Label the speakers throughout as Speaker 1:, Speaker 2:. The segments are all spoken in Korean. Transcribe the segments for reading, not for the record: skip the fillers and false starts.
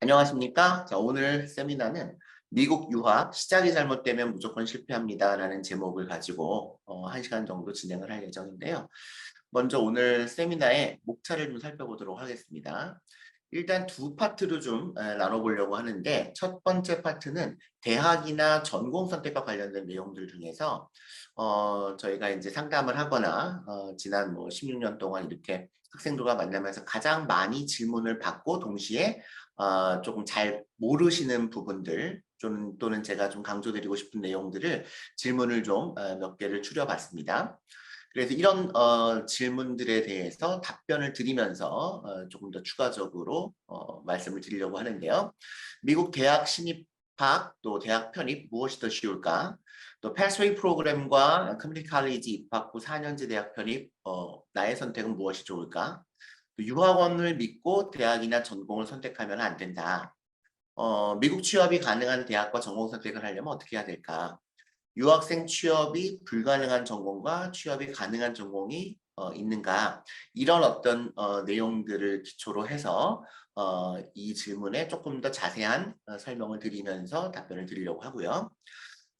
Speaker 1: 안녕하십니까? 자, 오늘 세미나는 미국 유학 시작이 잘못되면 무조건 실패합니다라는 제목을 가지고 1시간 정도 진행을 할 예정인데요. 먼저 오늘 세미나의 목차를 좀 살펴보도록 하겠습니다. 일단 두 파트로 좀 나눠보려고 하는데 첫 번째 파트는 대학이나 전공 선택과 관련된 내용들 중에서 저희가 이제 상담을 하거나 지난 뭐 16년 동안 이렇게 학생들과 만나면서 가장 많이 질문을 받고 동시에 조금 잘 모르시는 부분들 또는 제가 좀 강조드리고 싶은 내용들을 질문을 좀 몇 개를 추려봤습니다. 그래서 이런 질문들에 대해서 답변을 드리면서 조금 더 추가적으로 말씀을 드리려고 하는데요. 미국 대학 신입학 또 대학 편입 무엇이 더 쉬울까? 또 패스웨이 프로그램과 커뮤니티 칼리지 입학 후 4년제 대학 편입 나의 선택은 무엇이 좋을까? 또 유학원을 믿고 대학이나 전공을 선택하면 안 된다. 미국 취업이 가능한 대학과 전공 선택을 하려면 어떻게 해야 될까? 유학생 취업이 불가능한 전공과 취업이 가능한 전공이 있는가? 이런 어떤 내용들을 기초로 해서 이 질문에 조금 더 자세한 설명을 드리면서 답변을 드리려고 하고요.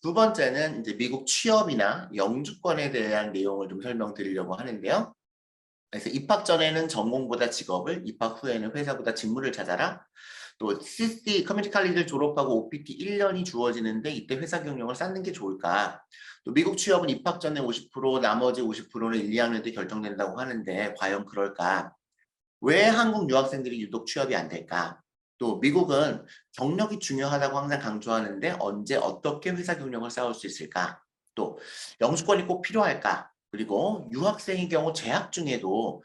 Speaker 1: 두 번째는 이제 미국 취업이나 영주권에 대한 내용을 좀 설명드리려고 하는데요. 그래서 입학 전에는 전공보다 직업을, 입학 후에는 회사보다 직무를 찾아라. 또 CC 커뮤니티 칼리지를 졸업하고 OPT 1년이 주어지는데 이때 회사 경력을 쌓는 게 좋을까? 또 미국 취업은 입학 전에 50%, 나머지 50%는 1, 2학년 때 결정된다고 하는데 과연 그럴까? 왜 한국 유학생들이 유독 취업이 안 될까? 또 미국은 경력이 중요하다고 항상 강조하는데 언제 어떻게 회사 경력을 쌓을 수 있을까? 또 영주권이 꼭 필요할까? 그리고 유학생의 경우 재학 중에도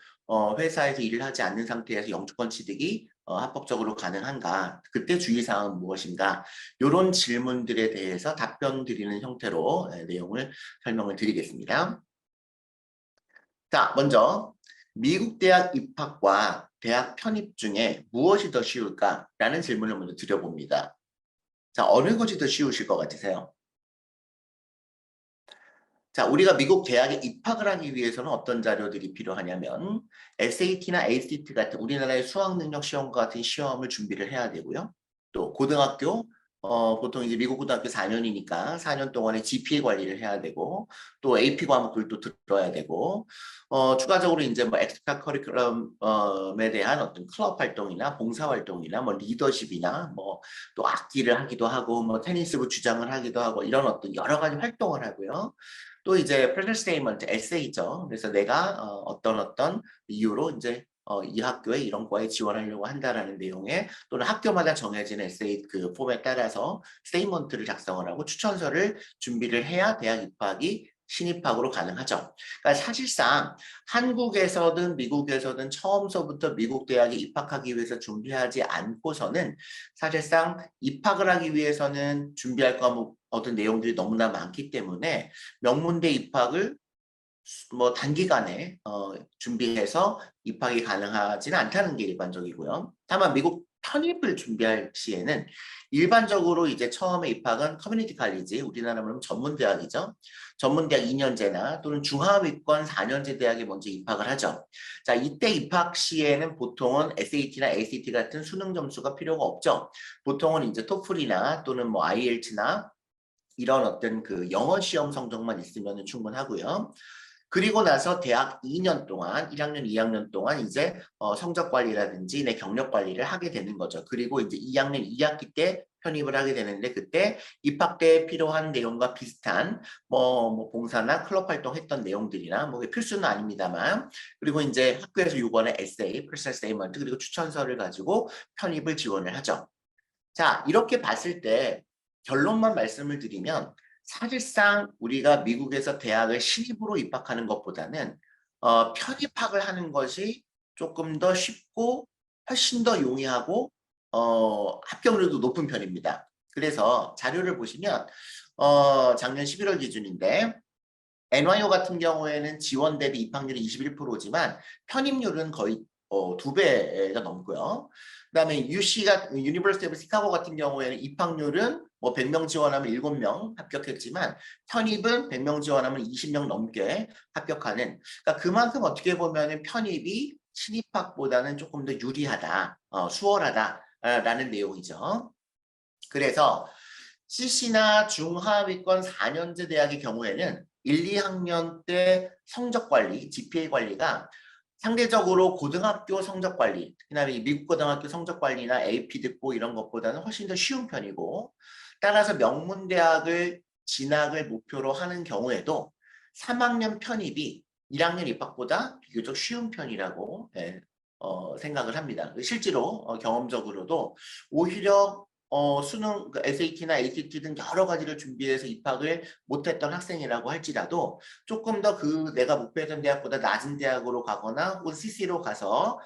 Speaker 1: 회사에서 일을 하지 않는 상태에서 영주권 취득이 합법적으로 가능한가? 그때 주의사항은 무엇인가? 이런 질문들에 대해서 답변 드리는 형태로 내용을 설명을 드리겠습니다. 자, 먼저 미국 대학 입학과 대학 편입 중에 무엇이 더 쉬울까라는 질문을 먼저 드려봅니다. 자, 어느 것이 더 쉬우실 것 같으세요? 자, 우리가 미국 대학에 입학을 하기 위해서는 어떤 자료들이 필요하냐면 SAT나 ACT 같은 우리나라의 수학 능력 시험과 같은 시험을 준비를 해야 되고요. 또 고등학교 보통 이제 미국 고등학교 4년이니까 4년 동안에 GPA 관리를 해야 되고 또 AP 과목들도 들어야 되고 추가적으로 이제 뭐 엑스트라 커리큘럼에 대한 어떤 클럽 활동이나 봉사 활동이나 뭐 리더십이나 뭐 또 악기를 하기도 하고 뭐 테니스부 주장을 하기도 하고 이런 어떤 여러 가지 활동을 하고요. 또 이제 프레젠 스테이먼트 에세이죠. 그래서 내가 어떤 이유로 이제 이 학교에 이런 과에 지원하려고 한다라는 내용의 또는 학교마다 정해진 에세이 그 폼에 따라서 스테이먼트를 작성을 하고 추천서를 준비를 해야 대학 입학이 신입학으로 가능하죠. 그러니까 사실상 한국에서든 미국에서든 처음서부터 미국 대학에 입학하기 위해서 준비하지 않고서는 사실상 입학을 하기 위해서는 준비할 과목 어떤 내용들이 너무나 많기 때문에 명문대 입학을 뭐 단기간에 준비해서 입학이 가능하지는 않다는 게 일반적이고요. 다만 미국 편입을 준비할 시에는 일반적으로 이제 처음에 입학은 커뮤니티 칼리지, 우리나라 말하면 전문대학이죠. 전문대학 2년제나 또는 중하위권 4년제 대학에 먼저 입학을 하죠. 자, 이때 입학 시에는 보통은 SAT나 ACT 같은 수능 점수가 필요가 없죠. 보통은 이제 토플이나 또는 뭐 IELTS나 이런 어떤 그 영어 시험 성적만 있으면 충분하고요. 그리고 나서 대학 2년 동안 1학년, 2학년 동안 이제 성적 관리라든지 내 경력 관리를 하게 되는 거죠. 그리고 이제 2학년 2학기 때 편입을 하게 되는데 그때 입학 때 필요한 내용과 비슷한 뭐 봉사나 클럽 활동했던 내용들이나 뭐 필수는 아닙니다만 그리고 이제 학교에서 요구하는 에세이, 퍼스널 스테이먼트 그리고 추천서를 가지고 편입을 지원을 하죠. 자, 이렇게 봤을 때 결론만 말씀을 드리면 사실상 우리가 미국에서 대학을 신입으로 입학하는 것보다는 편입학을 하는 것이 조금 더 쉽고 훨씬 더 용이하고 합격률도 높은 편입니다. 그래서 자료를 보시면 작년 11월 기준인데 NYU 같은 경우에는 지원 대비 입학률이 21%지만 편입률은 거의 2배가 넘고요. 그다음에 UC가 유니버시티 오브 시카고 같은 경우에는 입학률은 뭐 100명 지원하면 7명 합격했지만 편입은 100명 지원하면 20명 넘게 합격하는 그러니까 그만큼 어떻게 보면 편입이 신입학보다는 조금 더 유리하다, 수월하다라는 내용이죠. 그래서 CC나 중하위권 4년제 대학의 경우에는 1, 2학년 때 성적 관리, GPA 관리가 상대적으로 고등학교 성적 관리, 그다음에 미국 고등학교 성적 관리나 AP 듣고 이런 것보다는 훨씬 더 쉬운 편이고, 따라서 명문대학을 진학을 목표로 하는 경우에도 3학년 편입이 1학년 입학보다 비교적 쉬운 편이라고 생각을 합니다. 실제로 경험적으로도 오히려 수능, SAT나 ACT 등 여러 가지를 준비해서 입학을 못했던 학생이라고 할지라도 조금 더 그 내가 목표했던 대학보다 낮은 대학으로 가거나 혹은 CC로 가서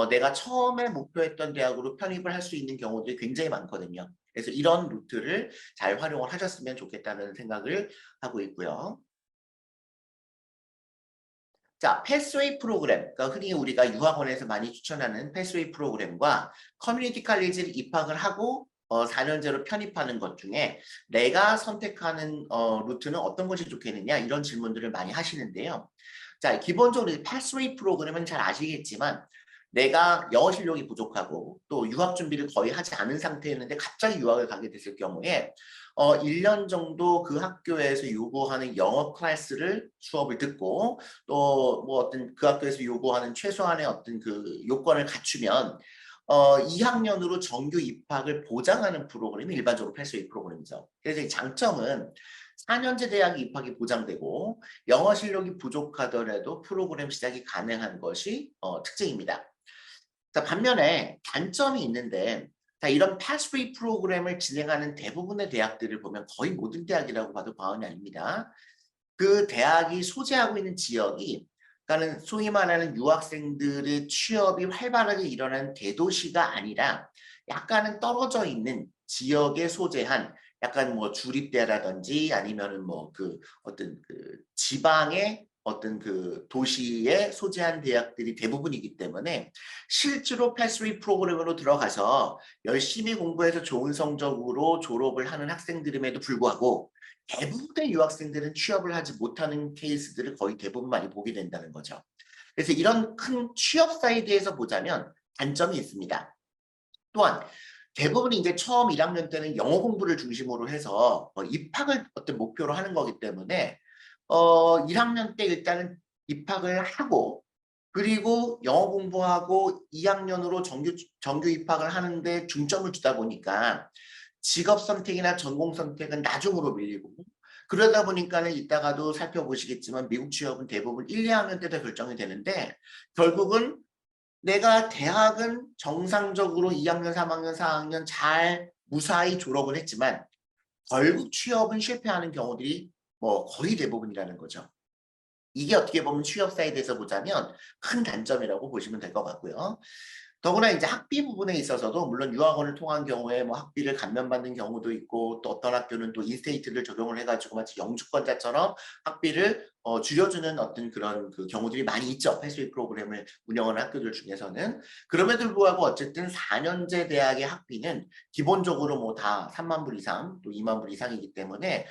Speaker 1: 내가 처음에 목표했던 대학으로 편입을 할 수 있는 경우들이 굉장히 많거든요. 그래서 이런 루트를 잘 활용을 하셨으면 좋겠다는 생각을 하고 있고요. 자, 패스웨이 프로그램, 그러니까 흔히 우리가 유학원에서 많이 추천하는 패스웨이 프로그램과 커뮤니티 칼리지를 입학을 하고 4년제로 편입하는 것 중에 내가 선택하는 루트는 어떤 것이 좋겠느냐 이런 질문들을 많이 하시는데요. 자, 기본적으로 패스웨이 프로그램은 잘 아시겠지만 내가 영어 실력이 부족하고 또 유학 준비를 거의 하지 않은 상태였는데 갑자기 유학을 가게 됐을 경우에 1년 정도 그 학교에서 요구하는 영어 클래스를 수업을 듣고 또 뭐 어떤 그 학교에서 요구하는 최소한의 어떤 그 요건을 갖추면 2학년으로 정규 입학을 보장하는 프로그램이 일반적으로 패스웨이 프로그램이죠. 그래서 이 장점은 4년제 대학 입학이 보장되고 영어 실력이 부족하더라도 프로그램 시작이 가능한 것이 특징입니다. 자, 반면에 단점이 있는데 자, 이런 패스웨이 프로그램을 진행하는 대부분의 대학들을 보면 거의 모든 대학이라고 봐도 과언이 아닙니다. 그 대학이 소재하고 있는 지역이 그러니까는 소위 말하는 유학생들의 취업이 활발하게 일어나는 대도시가 아니라 약간은 떨어져 있는 지역에 소재한 약간 뭐 주립대라든지 아니면은 뭐 그 어떤 그 지방의 어떤 그 도시에 소재한 대학들이 대부분이기 때문에 실제로 패스웨이 프로그램으로 들어가서 열심히 공부해서 좋은 성적으로 졸업을 하는 학생들임에도 불구하고 대부분의 유학생들은 취업을 하지 못하는 케이스들을 거의 대부분 많이 보게 된다는 거죠. 그래서 이런 큰 취업 사이드에서 보자면 단점이 있습니다. 또한 대부분이 이제 처음 1학년 때는 영어 공부를 중심으로 해서 입학을 어떤 목표로 하는 거기 때문에 1학년 때 일단은 입학을 하고 그리고 영어 공부하고 2학년으로 정규 입학을 하는데 중점을 두다 보니까 직업 선택이나 전공 선택은 나중으로 밀리고 그러다 보니까는 이따가도 살펴보시겠지만 미국 취업은 대부분 1, 2학년 때 다 결정이 되는데 결국은 내가 대학은 정상적으로 2학년, 3학년, 4학년 잘 무사히 졸업을 했지만 결국 취업은 실패하는 경우들이 뭐 거의 대부분이라는 거죠. 이게 어떻게 보면 취업 사이드에서 보자면 큰 단점이라고 보시면 될 것 같고요. 더구나 이제 학비 부분에 있어서도 물론 유학원을 통한 경우에 뭐 학비를 감면받는 경우도 있고 또 어떤 학교는 또 인스테이트를 적용을 해가지고 마치 영주권자처럼 학비를 줄여주는 어떤 그런 그 경우들이 많이 있죠. 패스웨이 프로그램을 운영하는 학교들 중에서는. 그럼에도 불구하고 어쨌든 4년제 대학의 학비는 기본적으로 뭐 다 3만 불 이상 또 2만 불 이상이기 때문에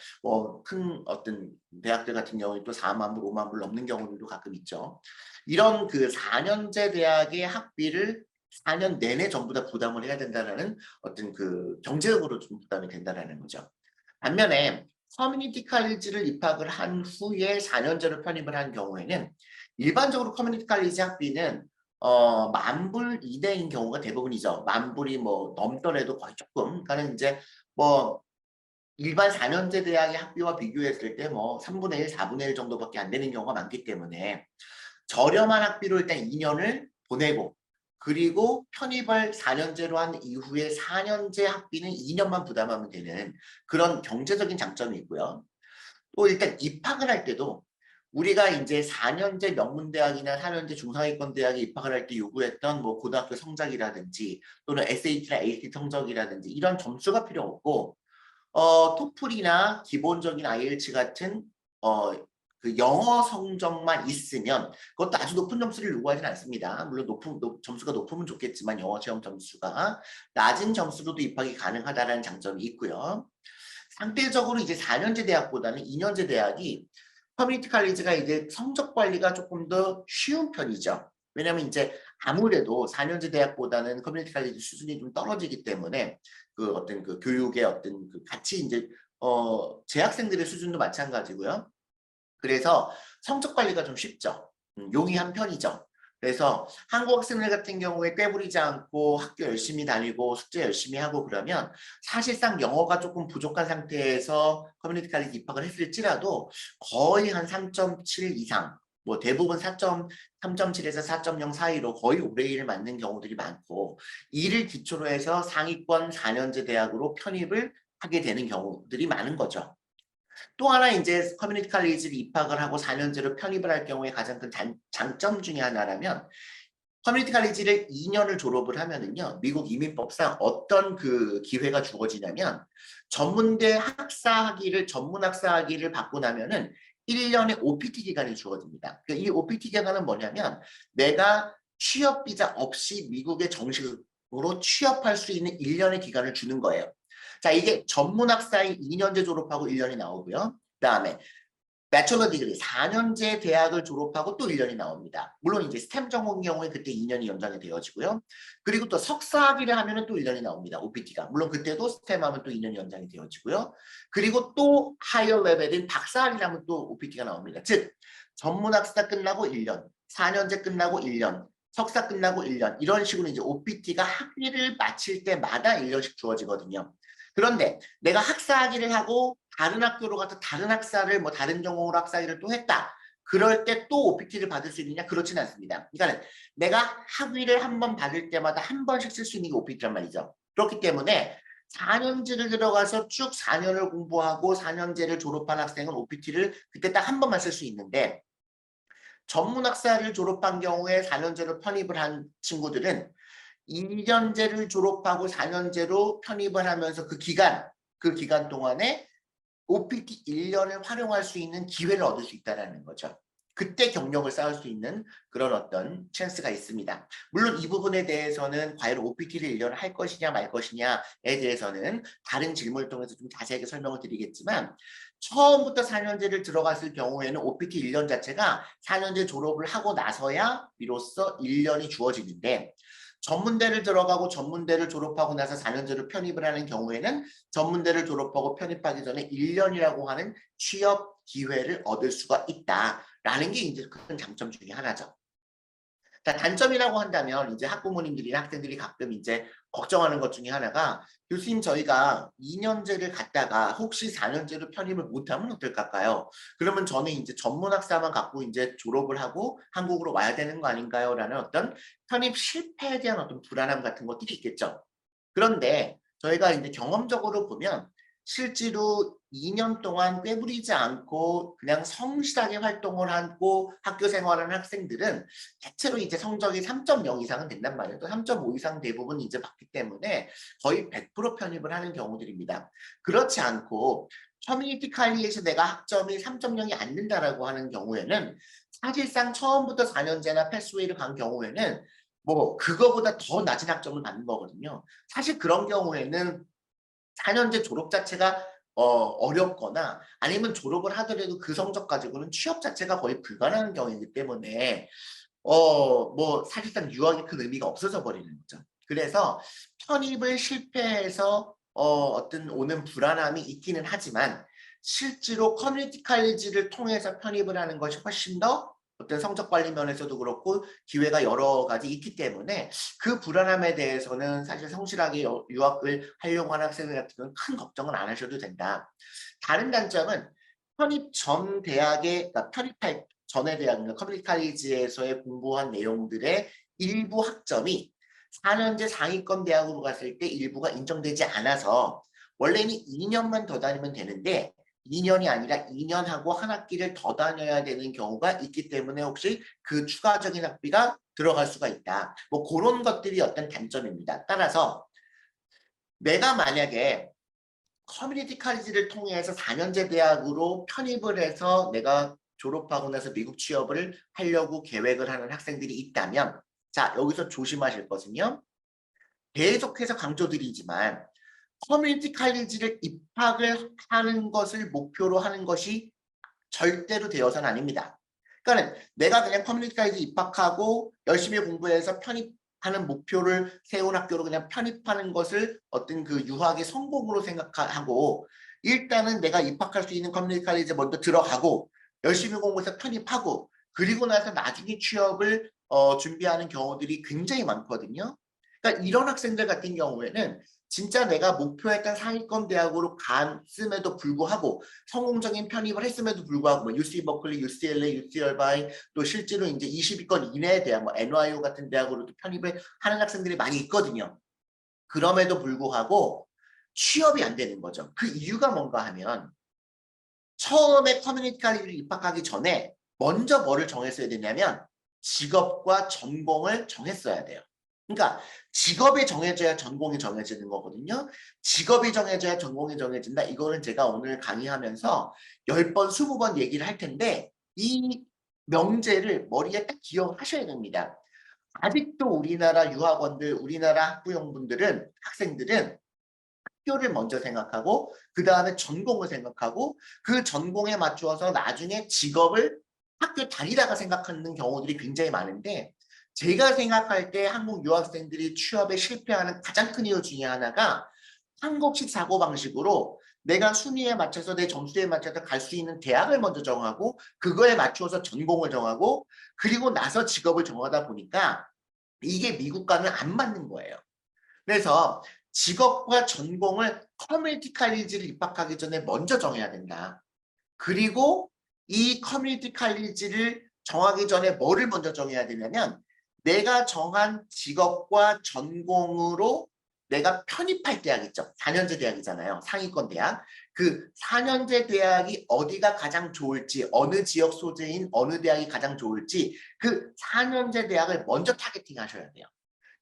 Speaker 1: 큰 어떤 대학들 같은 경우에 또 4만 불, 5만 불 넘는 경우들도 가끔 있죠. 이런 그 4년제 대학의 학비를 4년 내내 전부 다 부담을 해야 된다는 어떤 그 경제적으로 좀 부담이 된다는 거죠. 반면에 커뮤니티 칼리지를 입학을 한 후에 4년제로 편입을 한 경우에는 일반적으로 커뮤니티 칼리지 학비는 만불 이내인 경우가 대부분이죠. 만불이 뭐 넘더라도 거의 조금. 그러니까 이제 뭐 일반 4년제 대학의 학비와 비교했을 때 뭐 3분의 1, 4분의 1 정도밖에 안 되는 경우가 많기 때문에 저렴한 학비로 일단 2년을 보내고 그리고 편입을 4년제로 한 이후에 4년제 학비는 2년만 부담하면 되는 그런 경제적인 장점이 있고요. 또 일단 입학을 할 때도 우리가 이제 4년제 명문대학이나 4년제 중상위권 대학에 입학을 할 때 요구했던 뭐 고등학교 성적이라든지 또는 SAT나 ACT 성적이라든지 이런 점수가 필요 없고 토플이나 기본적인 IELTS 같은 그 영어 성적만 있으면 그것도 아주 높은 점수를 요구하지는 않습니다. 물론 점수가 높으면 좋겠지만 영어 시험 점수가 낮은 점수로도 입학이 가능하다는 장점이 있고요. 상대적으로 이제 4년제 대학보다는 2년제 대학이 커뮤니티 칼리지가 이제 성적 관리가 조금 더 쉬운 편이죠. 왜냐하면 이제 아무래도 4년제 대학보다는 커뮤니티 칼리지 수준이 좀 떨어지기 때문에 그 어떤 그 교육의 어떤 그 같이 이제 재학생들의 수준도 마찬가지고요. 그래서 성적 관리가 좀 쉽죠. 용이한 편이죠. 그래서 한국 학생들 같은 경우에 꾀부리지 않고 학교 열심히 다니고 숙제 열심히 하고 그러면 사실상 영어가 조금 부족한 상태에서 커뮤니티 칼리지 입학을 했을지라도 거의 한 3.7 이상, 뭐 대부분 3.7에서 4.0 사이로 거의 5대 1을 맞는 경우들이 많고, 이를 기초로 해서 상위권 4년제 대학으로 편입을 하게 되는 경우들이 많은 거죠. 또 하나 이제 커뮤니티 칼리지를 입학을 하고 4년제로 편입을 할 경우에 가장 큰 장점 중에 하나라면, 커뮤니티 칼리지를 2년을 졸업을 하면은요, 미국 이민법상 어떤 그 기회가 주어지냐면, 전문 학사 학위를 받고 나면은 1년의 OPT 기간이 주어집니다. 이 OPT 기간은 뭐냐면, 내가 취업 비자 없이 미국에 정식으로 취업할 수 있는 1년의 기간을 주는 거예요. 자, 이게 전문 학사의 2년제 졸업하고 1년이 나오고요. 그다음에 배철러 디그리 4년제 대학을 졸업하고 또 1년이 나옵니다. 물론 이제 스템 전공 경우에 그때 2년이 연장이 되어지고요. 그리고 또 석사학위를 하면은 또 1년이 나옵니다. OPT가. 물론 그때도 스템 하면 또 2년이 연장이 되어지고요. 그리고 또 하이어 레벨인 박사학위를 하면 또 OPT가 나옵니다. 즉 전문학사 끝나고 1년, 4년제 끝나고 1년, 석사 끝나고 1년, 이런 식으로 이제 OPT가 학위를 마칠 때마다 1년씩 주어지거든요. 그런데 내가 학사학위를 하고 다른 학교로 가서 다른 학사를 뭐 다른 전공으로 학사학위를 또 했다. 그럴 때 또 OPT를 받을 수 있느냐? 그렇지는 않습니다. 그러니까 내가 학위를 한 번 받을 때마다 한 번씩 쓸 수 있는 게 OPT란 말이죠. 그렇기 때문에 4년제를 들어가서 쭉 4년을 공부하고 4년제를 졸업한 학생은 OPT를 그때 딱 한 번만 쓸 수 있는데, 전문학사를 졸업한 경우에 4년제로 편입을 한 친구들은 2년제를 졸업하고 4년제로 편입을 하면서 그 기간 동안에 OPT 1년을 활용할 수 있는 기회를 얻을 수 있다는 거죠. 그때 경력을 쌓을 수 있는 그런 어떤 찬스가 있습니다. 물론 이 부분에 대해서는 과연 OPT를 1년을 할 것이냐 말 것이냐에 대해서는 다른 질문을 통해서 좀 자세하게 설명을 드리겠지만, 처음부터 4년제를 들어갔을 경우에는 OPT 1년 자체가 4년제 졸업을 하고 나서야 비로소 1년이 주어지는데, 전문대를 들어가고 전문대를 졸업하고 나서 4년제로 편입을 하는 경우에는 전문대를 졸업하고 편입하기 전에 1년이라고 하는 취업 기회를 얻을 수가 있다라는 게 이제 큰 장점 중에 하나죠. 자, 단점이라고 한다면 이제 학부모님들이나 학생들이 가끔 이제 걱정하는 것 중에 하나가, 교수님 저희가 2년제를 갔다가 혹시 4년제로 편입을 못하면 어떨까요? 그러면 저는 이제 전문학사만 갖고 이제 졸업을 하고 한국으로 와야 되는 거 아닌가요? 라는 어떤 편입 실패에 대한 어떤 불안함 같은 것들이 있겠죠. 그런데 저희가 이제 경험적으로 보면 실제로 2년 동안 꾀부리지 않고 그냥 성실하게 활동을 하고 학교 생활하는 학생들은 대체로 이제 성적이 3.0 이상은 된단 말이에요. 또 3.5 이상 대부분 이제 받기 때문에 거의 100% 편입을 하는 경우들입니다. 그렇지 않고 커뮤니티 칼리에서 내가 학점이 3.0이 안 된다라고 하는 경우에는 사실상 처음부터 4년제나 패스웨이를 간 경우에는 뭐 그거보다 더 낮은 학점을 받는 거거든요. 사실 그런 경우에는 4년제 졸업 자체가 어렵거나 아니면 졸업을 하더라도 그 성적 가지고는 취업 자체가 거의 불가능한 경우이기 때문에 뭐 사실상 유학이 큰 의미가 없어져 버리는 거죠. 그래서 편입을 실패해서 어떤 오는 불안함이 있기는 하지만, 실제로 커뮤니티 칼리지를 통해서 편입을 하는 것이 훨씬 더 어떤 성적 관리 면에서도 그렇고 기회가 여러 가지 있기 때문에 그 불안함에 대해서는 사실 성실하게 유학을 하려고 하는 학생들 같은 경우는 큰 걱정은 안 하셔도 된다. 다른 단점은 편입 전 대학에, 그러니까 편입할 전에 대학이나 커뮤니티 칼리지에서의 공부한 내용들의 일부 학점이 4년제 상위권 대학으로 갔을 때 일부가 인정되지 않아서, 원래는 2년만 더 다니면 되는데 2년이 아니라 2년하고 한 학기를 더 다녀야 되는 경우가 있기 때문에 혹시 그 추가적인 학비가 들어갈 수가 있다. 뭐 그런 것들이 어떤 단점입니다. 따라서 내가 만약에 커뮤니티 칼리지를 통해서 4년제 대학으로 편입을 해서 내가 졸업하고 나서 미국 취업을 하려고 계획을 하는 학생들이 있다면, 자, 여기서 조심하실 것은요. 계속해서 강조드리지만 커뮤니티 칼리지를 입학을 하는 것을 목표로 하는 것이 절대로 되어서는 아닙니다. 그러니까 내가 그냥 커뮤니티 칼리지 입학하고 열심히 공부해서 편입하는 목표를 세운 학교로 그냥 편입하는 것을 어떤 그 유학의 성공으로 생각하고 일단은 내가 입학할 수 있는 커뮤니티 칼리지에 먼저 들어가고 열심히 공부해서 편입하고 그리고 나서 나중에 취업을 준비하는 경우들이 굉장히 많거든요. 그러니까 이런 학생들 같은 경우에는 진짜 내가 목표했던 상위권 대학으로 갔음에도 불구하고 성공적인 편입을 했음에도 불구하고 뭐 UC 버클리, UCLA, UC 얼바인 또 실제로 이제 20위권 이내의 대학, 뭐 NYU 같은 대학으로도 편입을 하는 학생들이 많이 있거든요. 그럼에도 불구하고 취업이 안 되는 거죠. 그 이유가 뭔가 하면 처음에 커뮤니티 칼리지를 입학하기 전에 먼저 뭐를 정했어야 되냐면 직업과 전공을 정했어야 돼요. 그러니까 직업이 정해져야 전공이 정해지는 거거든요. 직업이 정해져야 전공이 정해진다. 이거는 제가 오늘 강의하면서 10번, 20번 얘기를 할 텐데 이 명제를 머리에 딱 기억하셔야 됩니다. 아직도 우리나라 유학원들, 우리나라 학부형분들은, 학생들은 학교를 먼저 생각하고 그 다음에 전공을 생각하고 그 전공에 맞추어서 나중에 직업을 학교 다니다가 생각하는 경우들이 굉장히 많은데 제가 생각할 때 한국 유학생들이 취업에 실패하는 가장 큰 이유 중에 하나가 한국식 사고방식으로 내가 순위에 맞춰서 내 점수에 맞춰서 갈 수 있는 대학을 먼저 정하고 그거에 맞추어서 전공을 정하고 그리고 나서 직업을 정하다 보니까 이게 미국과는 안 맞는 거예요. 그래서 직업과 전공을 커뮤니티 칼리지를 입학하기 전에 먼저 정해야 된다. 그리고 이 커뮤니티 칼리지를 정하기 전에 뭐를 먼저 정해야 되냐면 내가 정한 직업과 전공으로 내가 편입할 대학 있죠. 4년제 대학이잖아요. 상위권 대학. 그 4년제 대학이 어디가 가장 좋을지, 어느 지역 소재인 어느 대학이 가장 좋을지 그 4년제 대학을 먼저 타겟팅 하셔야 돼요.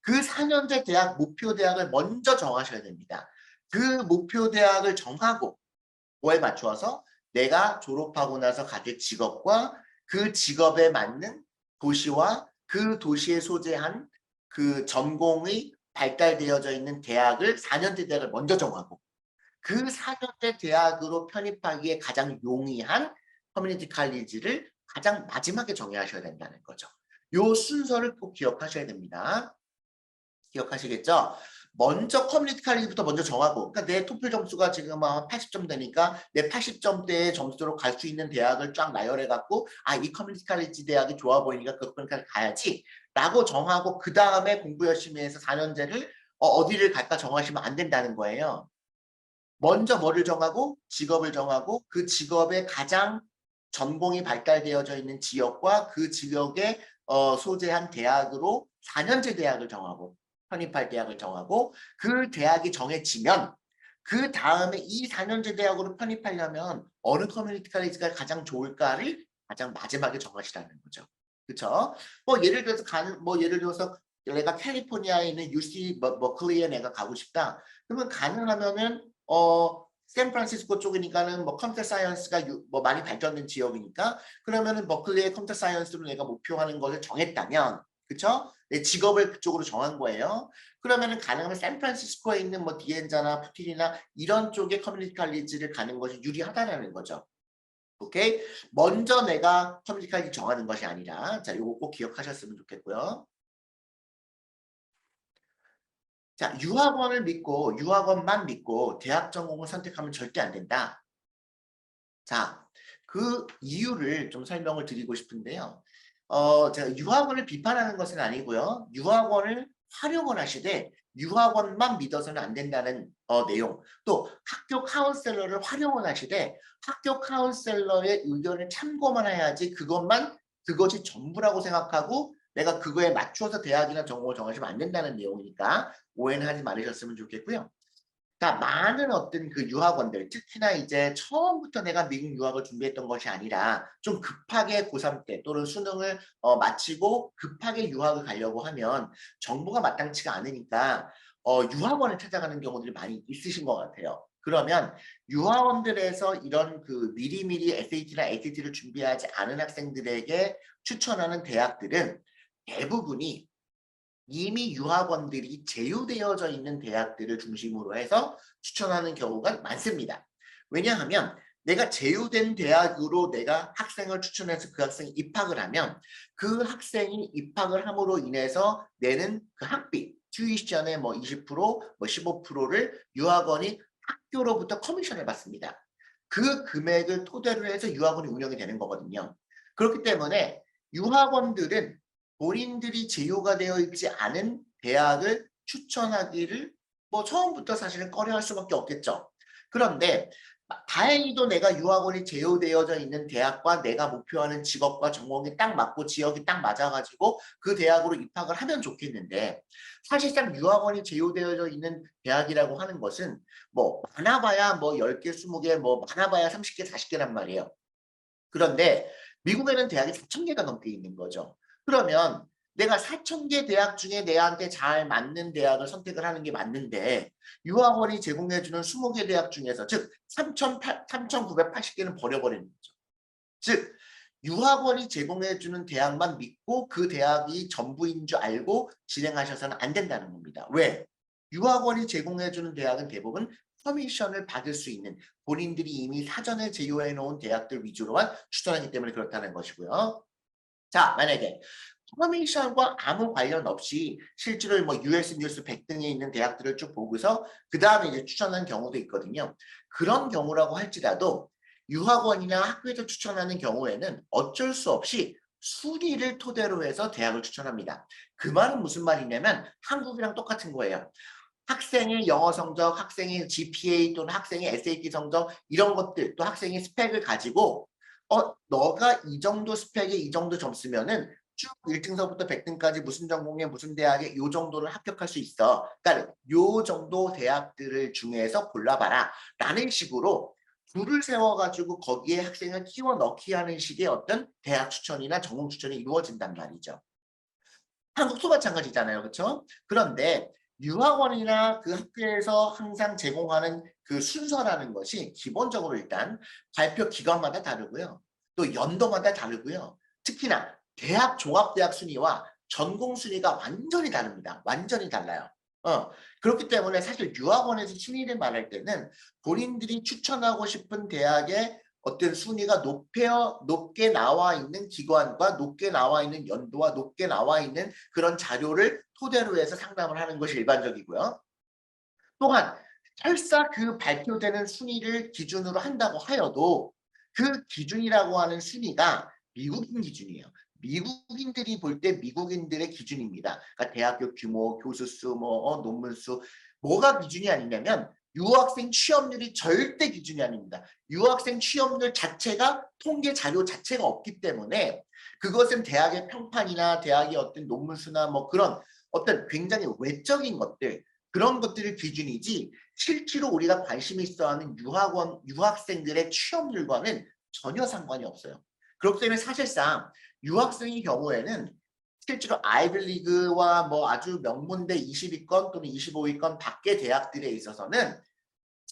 Speaker 1: 그 4년제 대학 목표 대학을 먼저 정하셔야 됩니다. 그 목표 대학을 정하고 뭐에 맞추어서 내가 졸업하고 나서 가질 직업과 그 직업에 맞는 도시와 그 도시에 소재한 그 전공이 발달되어져 있는 대학을 4년제 대학을 먼저 정하고 그 4년제 대학으로 편입하기에 가장 용이한 커뮤니티 칼리지를 가장 마지막에 정해하셔야 된다는 거죠. 요 순서를 꼭 기억하셔야 됩니다. 기억하시겠죠? 먼저 커뮤니티 칼리지부터 먼저 정하고 그러니까 내 토플 점수가 지금 80점 되니까 내 80점대의 점수로 갈 수 있는 대학을 쫙 나열해 갖고 이 커뮤니티 칼리지 대학이 좋아 보이니까 그거니까 가야지 라고 정하고 그 다음에 공부 열심히 해서 4년제를 어디를 갈까 정하시면 안 된다는 거예요. 먼저 뭐를 정하고 직업을 정하고 그 직업에 가장 전공이 발달되어져 있는 지역과 그 지역에 소재한 대학으로 4년제 대학을 정하고 편입할 대학을 정하고 그 대학이 정해지면 그 다음에 이 4년제 대학으로 편입하려면 어느 커뮤니티 칼리지가 가장 좋을까를 가장 마지막에 정하시라는 거죠. 그렇죠? 뭐 예를 들어서 예를 들어서 내가 캘리포니아에 있는 UC 버클리에 내가 가고 싶다. 그러면 가능하면은 샌프란시스코 쪽이니까는 뭐 컴퓨터 사이언스가 뭐 많이 발전된 지역이니까 그러면은 버클리의 컴퓨터 사이언스로 내가 목표하는 것을 정했다면 그쵸? 내 직업을 그쪽으로 정한 거예요. 그러면은 가능하면 샌프란시스코에 있는 뭐 디엔자나 푸틴이나 이런 쪽의 커뮤니티 칼리지를 가는 것이 유리하다라는 거죠. 오케이? 먼저 내가 커뮤니티 칼리지 정하는 것이 아니라 자, 요거 꼭 기억하셨으면 좋겠고요. 자, 유학원만 믿고 대학 전공을 선택하면 절대 안 된다. 자, 그 이유를 좀 설명을 드리고 싶은데요. 제가 유학원을 비판하는 것은 아니고요. 유학원을 활용을 하시되 유학원만 믿어서는 안 된다는 내용. 또 학교 카운셀러를 활용을 하시되 학교 카운셀러의 의견을 참고만 해야지 그것이 전부라고 생각하고 내가 그거에 맞추어서 대학이나 전공을 정하시면 안 된다는 내용이니까 오해는 하지 말으셨으면 좋겠고요. 그러니까 많은 어떤 그 유학원들, 특히나 이제 처음부터 내가 미국 유학을 준비했던 것이 아니라 좀 급하게 고3 때 또는 수능을 마치고 급하게 유학을 가려고 하면 정보가 마땅치가 않으니까 유학원을 찾아가는 경우들이 많이 있으신 것 같아요. 그러면 유학원들에서 이런 그 미리미리 SAT나 ACT를 준비하지 않은 학생들에게 추천하는 대학들은 대부분이 이미 유학원들이 제휴되어져 있는 대학들을 중심으로 해서 추천하는 경우가 많습니다. 왜냐하면 내가 제휴된 대학으로 내가 학생을 추천해서 그 학생이 입학을 하면 그 학생이 입학을 함으로 인해서 내는 그 학비, 튜이션의 뭐 20%, 뭐 15%를 유학원이 학교로부터 커미션을 받습니다. 그 금액을 토대로 해서 유학원이 운영이 되는 거거든요. 그렇기 때문에 유학원들은 본인들이 제휴가 되어 있지 않은 대학을 추천하기를 뭐 처음부터 사실은 꺼려할 수밖에 없겠죠. 그런데 다행히도 내가 유학원이 제휴되어져 있는 대학과 내가 목표하는 직업과 전공이 딱 맞고 지역이 딱 맞아가지고 그 대학으로 입학을 하면 좋겠는데 사실상 유학원이 제휴되어져 있는 대학이라고 하는 것은 뭐 많아봐야 뭐 10개, 20개, 뭐 많아봐야 30개, 40개란 말이에요. 그런데 미국에는 대학이 4천 개가 넘게 있는 거죠. 그러면 내가 4천 개 대학 중에 내한테 잘 맞는 대학을 선택을 하는 게 맞는데 유학원이 제공해주는 20개 대학 중에서 즉 3,980개는 버려버리는 거죠. 즉 유학원이 제공해주는 대학만 믿고 그 대학이 전부인 줄 알고 진행하셔서는 안 된다는 겁니다. 왜? 유학원이 제공해주는 대학은 대부분 커미션을 받을 수 있는 본인들이 이미 사전에 제휴해 놓은 대학들 위주로만 추천하기 때문에 그렇다는 것이고요. 자, 만약에 커미션과 아무 관련 없이 실제로 뭐 US 뉴스 100등에 있는 대학들을 쭉 보고서 그 다음에 이제 추천한 경우도 있거든요. 그런 경우라고 할지라도 유학원이나 학교에서 추천하는 경우에는 어쩔 수 없이 순위를 토대로 해서 대학을 추천합니다. 그 말은 무슨 말이냐면 한국이랑 똑같은 거예요. 학생의 영어 성적, 학생의 GPA 또는 학생의 SAT 성적 이런 것들 또 학생의 스펙을 가지고 너가 이 정도 스펙에 이 정도 점수면은 쭉 1등서부터 100등까지 무슨 전공에 무슨 대학에 요 정도를 합격할 수 있어. 그러니까 요 정도 대학들을 중에서 골라봐라 라는 식으로 줄을 세워가지고 거기에 학생을 끼워 넣기 하는 식의 어떤 대학 추천이나 전공 추천이 이루어진단 말이죠. 한국도 마찬가지잖아요. 그렇죠? 그런데 유학원이나 그 학교에서 항상 제공하는 그 순서라는 것이 기본적으로 일단 발표 기관마다 다르고요. 또 연도마다 다르고요. 특히나 대학 종합대학 순위와 전공 순위가 완전히 다릅니다. 완전히 달라요. 그렇기 때문에 사실 유학원에서 순위를 말할 때는 본인들이 추천하고 싶은 대학의 어떤 순위가 높게 나와 있는 기관과 높게 나와 있는 연도와 높게 나와 있는 그런 자료를 토대로 해서 상담을 하는 것이 일반적이고요. 또한 설사 그 발표되는 순위를 기준으로 한다고 하여도 그 기준이라고 하는 순위가 미국인 기준이에요. 미국인들이 볼 때 미국인들의 기준입니다. 그러니까 대학교 규모, 교수 수, 논문 수 뭐가 기준이 아니냐면 유학생 취업률이 절대 기준이 아닙니다. 유학생 취업률 자체가 통계 자료 자체가 없기 때문에 그것은 대학의 평판이나 대학의 어떤 논문 수나 뭐 그런 어떤 굉장히 외적인 것들 그런 것들을 기준이지 실제로 우리가 관심 있어 하는 유학생들의 취업률과는 전혀 상관이 없어요. 그렇기 때문에 사실상 유학생의 경우에는 실제로 아이비리그와 뭐 아주 명문대 20위권 또는 25위권 밖의 대학들에 있어서는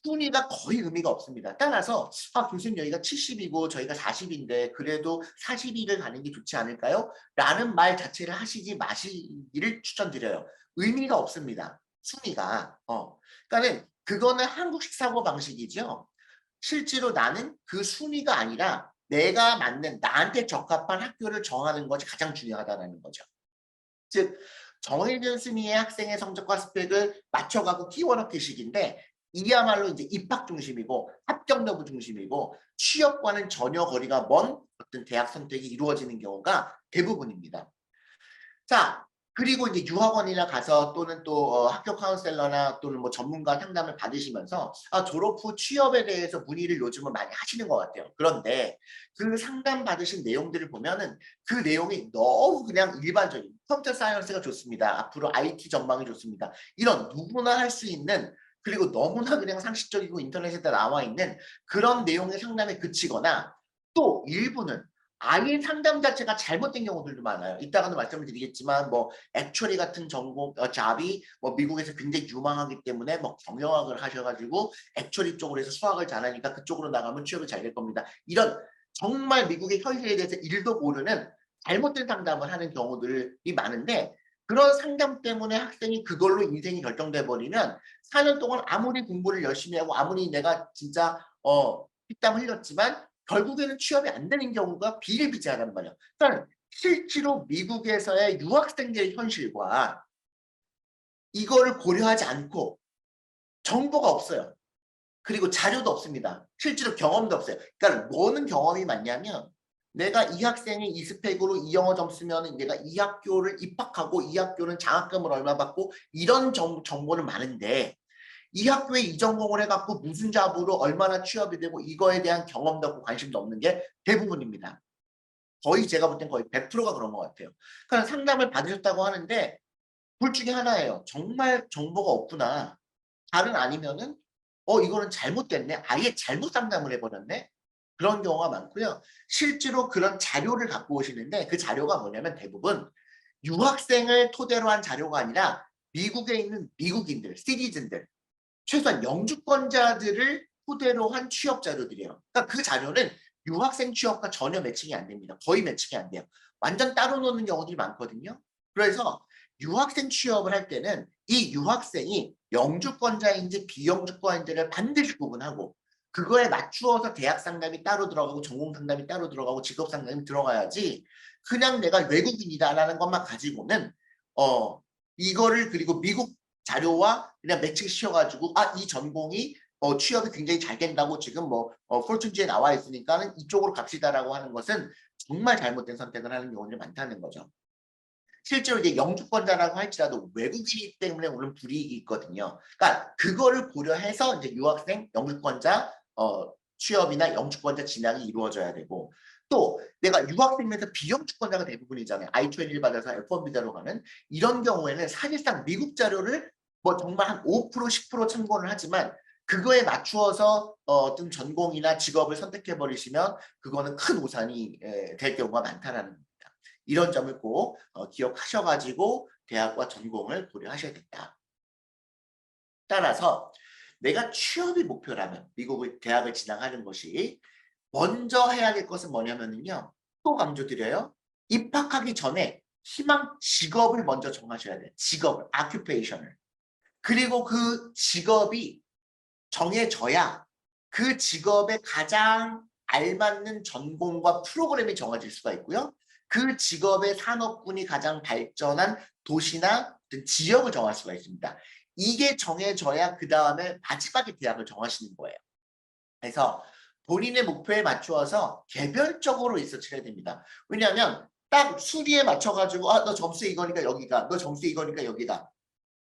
Speaker 1: 순위가 거의 의미가 없습니다. 따라서 교수님 여기가 70이고 저희가 40인데 그래도 40위를 가는 게 좋지 않을까요? 라는 말 자체를 하시지 마시기를 추천드려요. 의미가 없습니다. 순위가. 그러니까는 그거는 한국식 사고방식이죠. 실제로 나는 그 순위가 아니라 내가 맞는 나한테 적합한 학교를 정하는 것이 가장 중요하다는 거죠. 즉 정해진 순위의 학생의 성적과 스펙을 맞춰가고 끼워넣기식인데 이야말로 이제 입학 중심이고 합격 여부 중심이고 취업과는 전혀 거리가 먼 어떤 대학 선택이 이루어지는 경우가 대부분입니다. 자, 그리고 이제 유학원이나 가서 또는 또 학교 카운셀러나 또는 뭐 전문가 상담을 받으시면서 졸업 후 취업에 대해서 문의를 요즘은 많이 하시는 것 같아요. 그런데 그 상담 받으신 내용들을 보면은 그 내용이 너무 그냥 일반적인 컴퓨터 사이언스가 좋습니다. 앞으로 IT 전망이 좋습니다. 이런 누구나 할 수 있는 그리고 너무나 그냥 상식적이고 인터넷에 다 나와 있는 그런 내용의 상담에 그치거나 또 일부는 아예 상담 자체가 잘못된 경우들도 많아요. 이따가도 말씀을 드리겠지만 뭐 액추어리 같은 전공 잡이 뭐 미국에서 굉장히 유망하기 때문에 뭐 경영학을 하셔가지고 액추어리 쪽으로 해서 수학을 잘하니까 그쪽으로 나가면 취업이 잘 될 겁니다. 이런 정말 미국의 현실에 대해서 일도 모르는 잘못된 상담을 하는 경우들이 많은데 그런 상담 때문에 학생이 그걸로 인생이 결정돼 버리면 4년 동안 아무리 공부를 열심히 하고 아무리 내가 진짜 피땀 흘렸지만 결국에는 취업이 안 되는 경우가 비일비재하단 말이야. 그러니까 실제로 미국에서의 유학생들의 현실과 이거를 고려하지 않고 정보가 없어요. 그리고 자료도 없습니다. 실제로 경험도 없어요. 그러니까 뭐는 경험이 많냐면 내가 이 학생이 이 스펙으로 이 영어 점수면 내가 이 학교를 입학하고 이 학교는 장학금을 얼마 받고 이런 정보는 많은데 이 학교에 이 전공을 해갖고 무슨 잡으로 얼마나 취업이 되고 이거에 대한 경험도 없고 관심도 없는 게 대부분입니다. 거의 제가 볼 땐 거의 100%가 그런 것 같아요. 그러니까 상담을 받으셨다고 하는데 둘 중에 하나예요. 정말 정보가 없구나. 다른 아니면은 이거는 잘못됐네. 아예 잘못 상담을 해버렸네. 그런 경우가 많고요. 실제로 그런 자료를 갖고 오시는데 그 자료가 뭐냐면 대부분 유학생을 토대로 한 자료가 아니라 미국에 있는 미국인들, 시티즌들, 최소한 영주권자들을 토대로 한 취업 자료들이에요. 그러니까 그 자료는 유학생 취업과 전혀 매칭이 안 됩니다. 거의 매칭이 안 돼요. 완전 따로 노는 경우들이 많거든요. 그래서 유학생 취업을 할 때는 이 유학생이 영주권자인지 비영주권자인지를 반드시 구분하고 그거에 맞추어서 대학 상담이 따로 들어가고 전공 상담이 따로 들어가고 직업 상담이 들어가야지 그냥 내가 외국인이다라는 것만 가지고는 이거를 그리고 미국 자료와 그냥 매칭시켜가지고 이 전공이 취업이 굉장히 잘 된다고 지금 포춘지에 나와 있으니까는 이쪽으로 갑시다라고 하는 것은 정말 잘못된 선택을 하는 경우들이 많다는 거죠. 실제로 이제 영주권자라고 할지라도 외국인이기 때문에 오는 불이익이 있거든요. 그러니까 그거를 고려해서 이제 유학생, 영주권자 취업이나 영주권자 진학이 이루어져야 되고 또 내가 유학생에서 비영주권자가 대부분이잖아요. I-20를 받아서 F1 비자로 가는 이런 경우에는 사실상 미국 자료를 정말 한 5%, 10% 참고를 하지만 그거에 맞추어서 어떤 전공이나 직업을 선택해 버리시면 그거는 큰 오산이 될 경우가 많다라는 겁니다. 이런 점을 꼭 기억하셔가지고 대학과 전공을 고려하셔야 된다. 따라서 내가 취업이 목표라면 미국의 대학을 진학하는 것이 먼저 해야 될 것은 뭐냐면요. 또 강조드려요. 입학하기 전에 희망 직업을 먼저 정하셔야 돼요. 직업을, occupation을. 그리고 그 직업이 정해져야 그 직업에 가장 알맞는 전공과 프로그램이 정해질 수가 있고요. 그 직업의 산업군이 가장 발전한 도시나 지역을 정할 수가 있습니다. 이게 정해져야 그 다음에 마지막에 대학을 정하시는 거예요. 그래서 본인의 목표에 맞추어서 개별적으로 리서치를 해야 됩니다. 왜냐하면 딱 수리에 맞춰가지고 너 점수 이거니까 여기가, 너 점수 이거니까 여기다.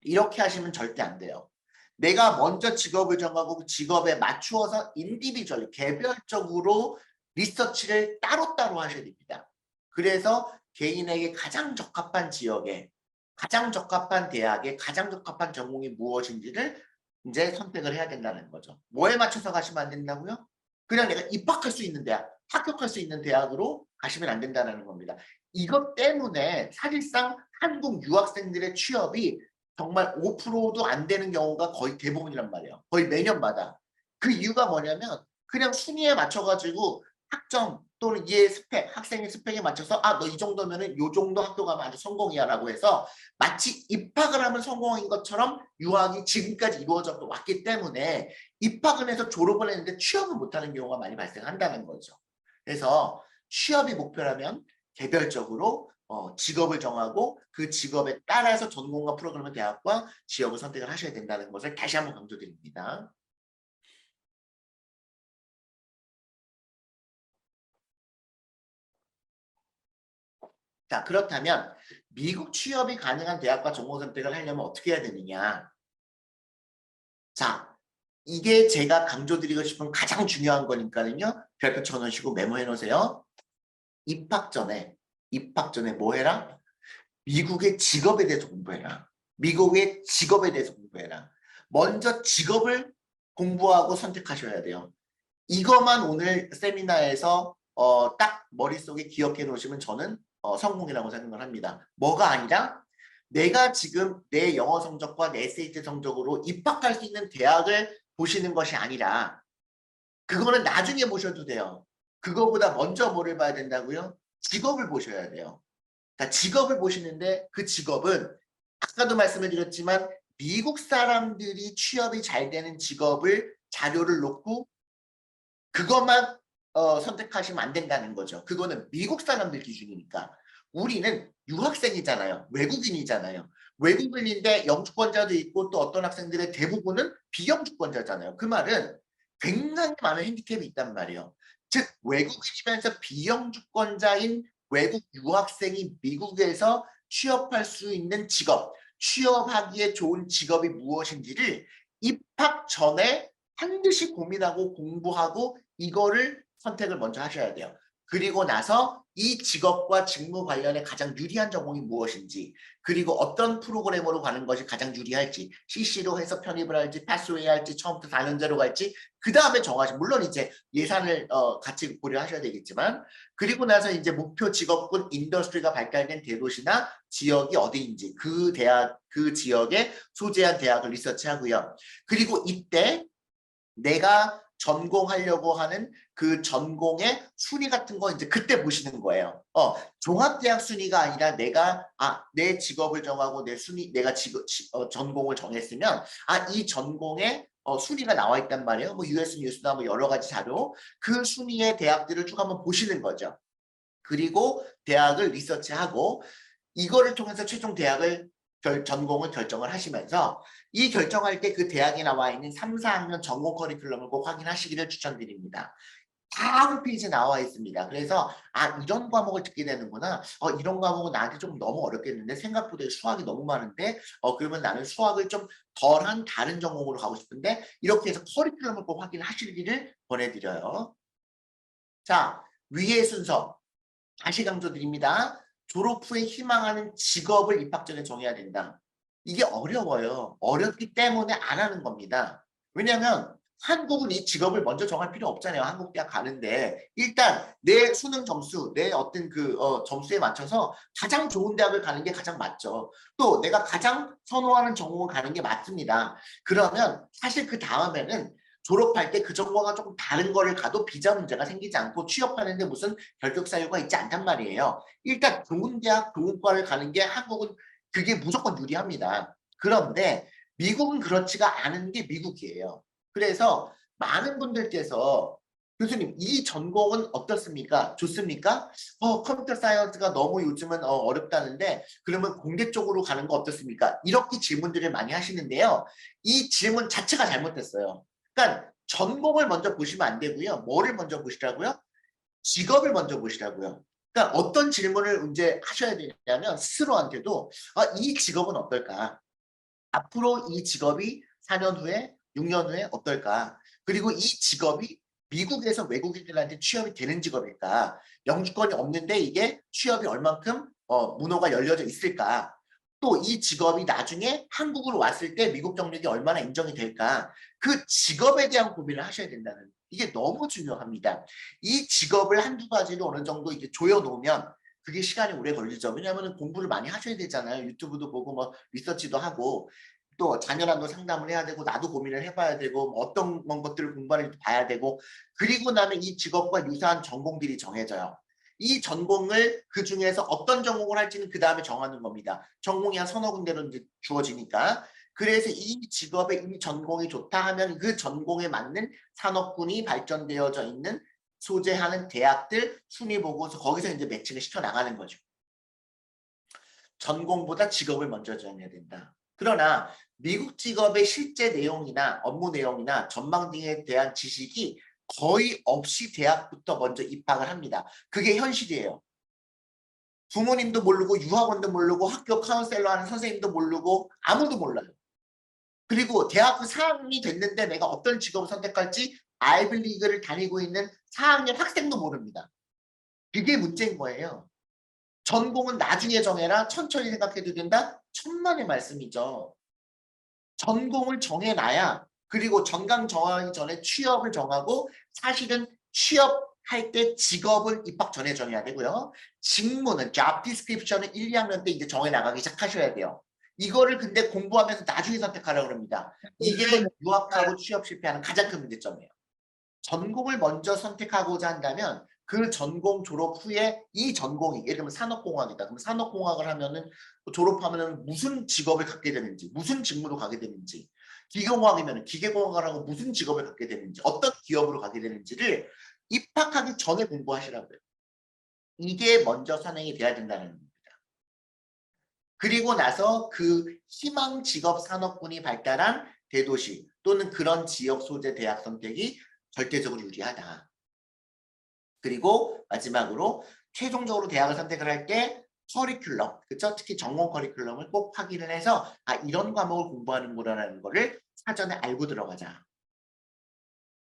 Speaker 1: 이렇게 하시면 절대 안 돼요. 내가 먼저 직업을 정하고 그 직업에 맞추어서 인디비주얼, 개별적으로 리서치를 따로따로 하셔야 됩니다. 그래서 개인에게 가장 적합한 지역에, 가장 적합한 대학에, 가장 적합한 전공이 무엇인지를 이제 선택을 해야 된다는 거죠. 뭐에 맞춰서 가시면 안 된다고요? 그냥 내가 입학할 수 있는 대학, 합격할 수 있는 대학으로 가시면 안 된다는 겁니다. 이것 때문에 사실상 한국 유학생들의 취업이 정말 5%도 안 되는 경우가 거의 대부분이란 말이에요. 거의 매년마다. 그 이유가 뭐냐면 그냥 순위에 맞춰가지고 학점 또는 얘 스펙, 학생의 스펙에 맞춰서 너 이 정도면은 요 정도 학교 가면 아주 성공이야 라고 해서 마치 입학을 하면 성공인 것처럼 유학이 지금까지 이루어져 왔기 때문에 입학을 해서 졸업을 했는데 취업을 못하는 경우가 많이 발생한다는 거죠. 그래서 취업이 목표라면 개별적으로 직업을 정하고 그 직업에 따라서 전공과 프로그램의 대학과 지역을 선택을 하셔야 된다는 것을 다시 한번 강조드립니다. 자, 그렇다면 미국 취업이 가능한 대학과 전공 선택을 하려면 어떻게 해야 되느냐? 자, 이게 제가 강조드리고 싶은 가장 중요한 거니까는요. 별표 쳐놓으시고 메모해 놓으세요. 입학 전에 뭐 해라? 미국의 직업에 대해서 공부해라. 미국의 직업에 대해서 공부해라. 먼저 직업을 공부하고 선택하셔야 돼요. 이것만 오늘 세미나에서 딱 머릿속에 기억해 놓으시면 저는 성공이라고 생각을 합니다. 뭐가 아니라 내가 지금 내 영어 성적과 내 SAT 성적으로 입학할 수 있는 대학을 보시는 것이 아니라 그거는 나중에 보셔도 돼요. 그거보다 먼저 뭐를 봐야 된다고요? 직업을 보셔야 돼요. 그러니까 직업을 보시는데 그 직업은 아까도 말씀을 드렸지만 미국 사람들이 취업이 잘 되는 직업을 자료를 놓고 그것만 선택하시면 안 된다는 거죠. 그거는 미국 사람들 기준이니까. 우리는 유학생이잖아요. 외국인이잖아요. 외국인인데 영주권자도 있고 또 어떤 학생들의 대부분은 비영주권자잖아요. 그 말은 굉장히 많은 핸디캡이 있단 말이에요. 즉 외국이시면서 비영주권자인 외국 유학생이 미국에서 취업할 수 있는 직업, 취업하기에 좋은 직업이 무엇인지를 입학 전에 반드시 고민하고 공부하고 이거를 선택을 먼저 하셔야 돼요. 그리고 나서 이 직업과 직무 관련해 가장 유리한 전공이 무엇인지, 그리고 어떤 프로그램으로 가는 것이 가장 유리할지, CC로 해서 편입을 할지, 패스웨이 할지, 처음부터 4년제로 갈지, 그 다음에 정하시. 물론 이제 예산을 같이 고려하셔야 되겠지만, 그리고 나서 이제 목표 직업군 인더스트리가 발달된 대도시나 지역이 어디인지 그 대학, 그 지역에 소재한 대학을 리서치하고요. 그리고 이때 내가 전공하려고 하는 그 전공의 순위 같은 거 이제 그때 보시는 거예요. 종합대학 순위가 아니라 내가 내 직업을 정하고 내 순위, 내가 전공을 정했으면 이 전공의 순위가 나와 있단 말이에요. 뭐 US 뉴스나 뭐 여러 가지 자료 그 순위의 대학들을 쭉 한번 보시는 거죠. 그리고 대학을 리서치하고 이거를 통해서 최종 대학을 전공을 결정을 하시면서 이 결정할 때 그 대학에 나와 있는 3, 4학년 전공 커리큘럼을 꼭 확인하시기를 추천드립니다. 다 홈페이지에 나와 있습니다. 그래서 이런 과목을 듣게 되는구나. 이런 과목은 나한테 좀 너무 어렵겠는데 생각보다 수학이 너무 많은데 그러면 나는 수학을 좀 덜한 다른 전공으로 가고 싶은데 이렇게 해서 커리큘럼을 꼭 확인하시기를 권해드려요. 자, 위의 순서 다시 강조드립니다. 졸업 후에 희망하는 직업을 입학 전에 정해야 된다. 이게 어려워요. 어렵기 때문에 안 하는 겁니다. 왜냐하면 한국은 이 직업을 먼저 정할 필요 없잖아요. 한국 대학 가는데 일단 내 수능 점수, 내 어떤 그 점수에 맞춰서 가장 좋은 대학을 가는 게 가장 맞죠. 또 내가 가장 선호하는 전공을 가는 게 맞습니다. 그러면 사실 그 다음에는 졸업할 때 그 전공과 조금 다른 거를 가도 비자 문제가 생기지 않고 취업하는데 무슨 결격 사유가 있지 않단 말이에요. 일단 좋은 대학, 좋은 과를 가는 게 한국은 그게 무조건 유리합니다. 그런데 미국은 그렇지가 않은 게 미국이에요. 그래서 많은 분들께서 교수님 이 전공은 어떻습니까? 좋습니까? 컴퓨터 사이언스가 너무 요즘은 어렵다는데 그러면 공대 쪽으로 가는 거 어떻습니까? 이렇게 질문들을 많이 하시는데요. 이 질문 자체가 잘못됐어요. 그러니까 전공을 먼저 보시면 안 되고요. 뭐를 먼저 보시라고요? 직업을 먼저 보시라고요. 그러니까 어떤 질문을 이제 하셔야 되냐면 스스로한테도 이 직업은 어떨까? 앞으로 이 직업이 4년 후에 6년 후에 어떨까? 그리고 이 직업이 미국에서 외국인들한테 취업이 되는 직업일까? 영주권이 없는데 이게 취업이 얼만큼 문호가 열려져 있을까? 또 이 직업이 나중에 한국으로 왔을 때 미국 경력이 얼마나 인정이 될까? 그 직업에 대한 고민을 하셔야 된다는 이게 너무 중요합니다. 이 직업을 한두 가지로 어느 정도 이제 조여놓으면 그게 시간이 오래 걸리죠. 왜냐하면 공부를 많이 하셔야 되잖아요. 유튜브도 보고 뭐 리서치도 하고 또 자녀랑도 상담을 해야 되고 나도 고민을 해봐야 되고 뭐 어떤 것들을 공부하는지 봐야 되고 그리고 나면 이 직업과 유사한 전공들이 정해져요. 이 전공을 그 중에서 어떤 전공을 할지는 그 다음에 정하는 겁니다. 전공이 한 서너 군데로 이제 주어지니까. 그래서 이 직업에 이 전공이 좋다 하면 그 전공에 맞는 산업군이 발전되어져 있는 소재하는 대학들 순위 보고서 거기서 이제 매칭을 시켜 나가는 거죠. 전공보다 직업을 먼저 정해야 된다. 그러나 미국 직업의 실제 내용이나 업무 내용이나 전망 등에 대한 지식이 거의 없이 대학부터 먼저 입학을 합니다. 그게 현실이에요. 부모님도 모르고 유학원도 모르고 학교 카운셀러 하는 선생님도 모르고 아무도 몰라요. 그리고 대학교 4학년이 됐는데 내가 어떤 직업을 선택할지 아이비리그를 다니고 있는 4학년 학생도 모릅니다. 그게 문제인 거예요. 전공은 나중에 정해라. 천천히 생각해도 된다. 천만의 말씀이죠. 전공을 정해놔야 그리고 전강 정하기 전에 취업을 정하고 사실은 취업할 때 직업을 입학 전에 정해야 되고요. 직무는 job description을 1, 2학년 때 이제 정해나가기 시작하셔야 돼요. 이거를 근데 공부하면서 나중에 선택하라고 합니다. 이게 유학하고 취업 실패하는 가장 큰 문제점이에요. 전공을 먼저 선택하고자 한다면 그 전공 졸업 후에 이 전공이 예를 들면 산업공학이다. 그럼 산업공학을 하면은 졸업하면은 무슨 직업을 갖게 되는지, 무슨 직무로 가게 되는지, 기계공학이면 기계공학을 하고 무슨 직업을 갖게 되는지, 어떤 기업으로 가게 되는지를 입학하기 전에 공부하시라고요. 이게 먼저 선행이 돼야 된다는 겁니다. 그리고 나서 그 희망 직업 산업군이 발달한 대도시 또는 그런 지역 소재 대학 선택이 절대적으로 유리하다. 그리고 마지막으로 최종적으로 대학을 선택을 할 때 커리큘럼, 그쵸? 특히 전공 커리큘럼을 꼭 확인을 해서 아 이런 과목을 공부하는구나라는 거를 사전에 알고 들어가자.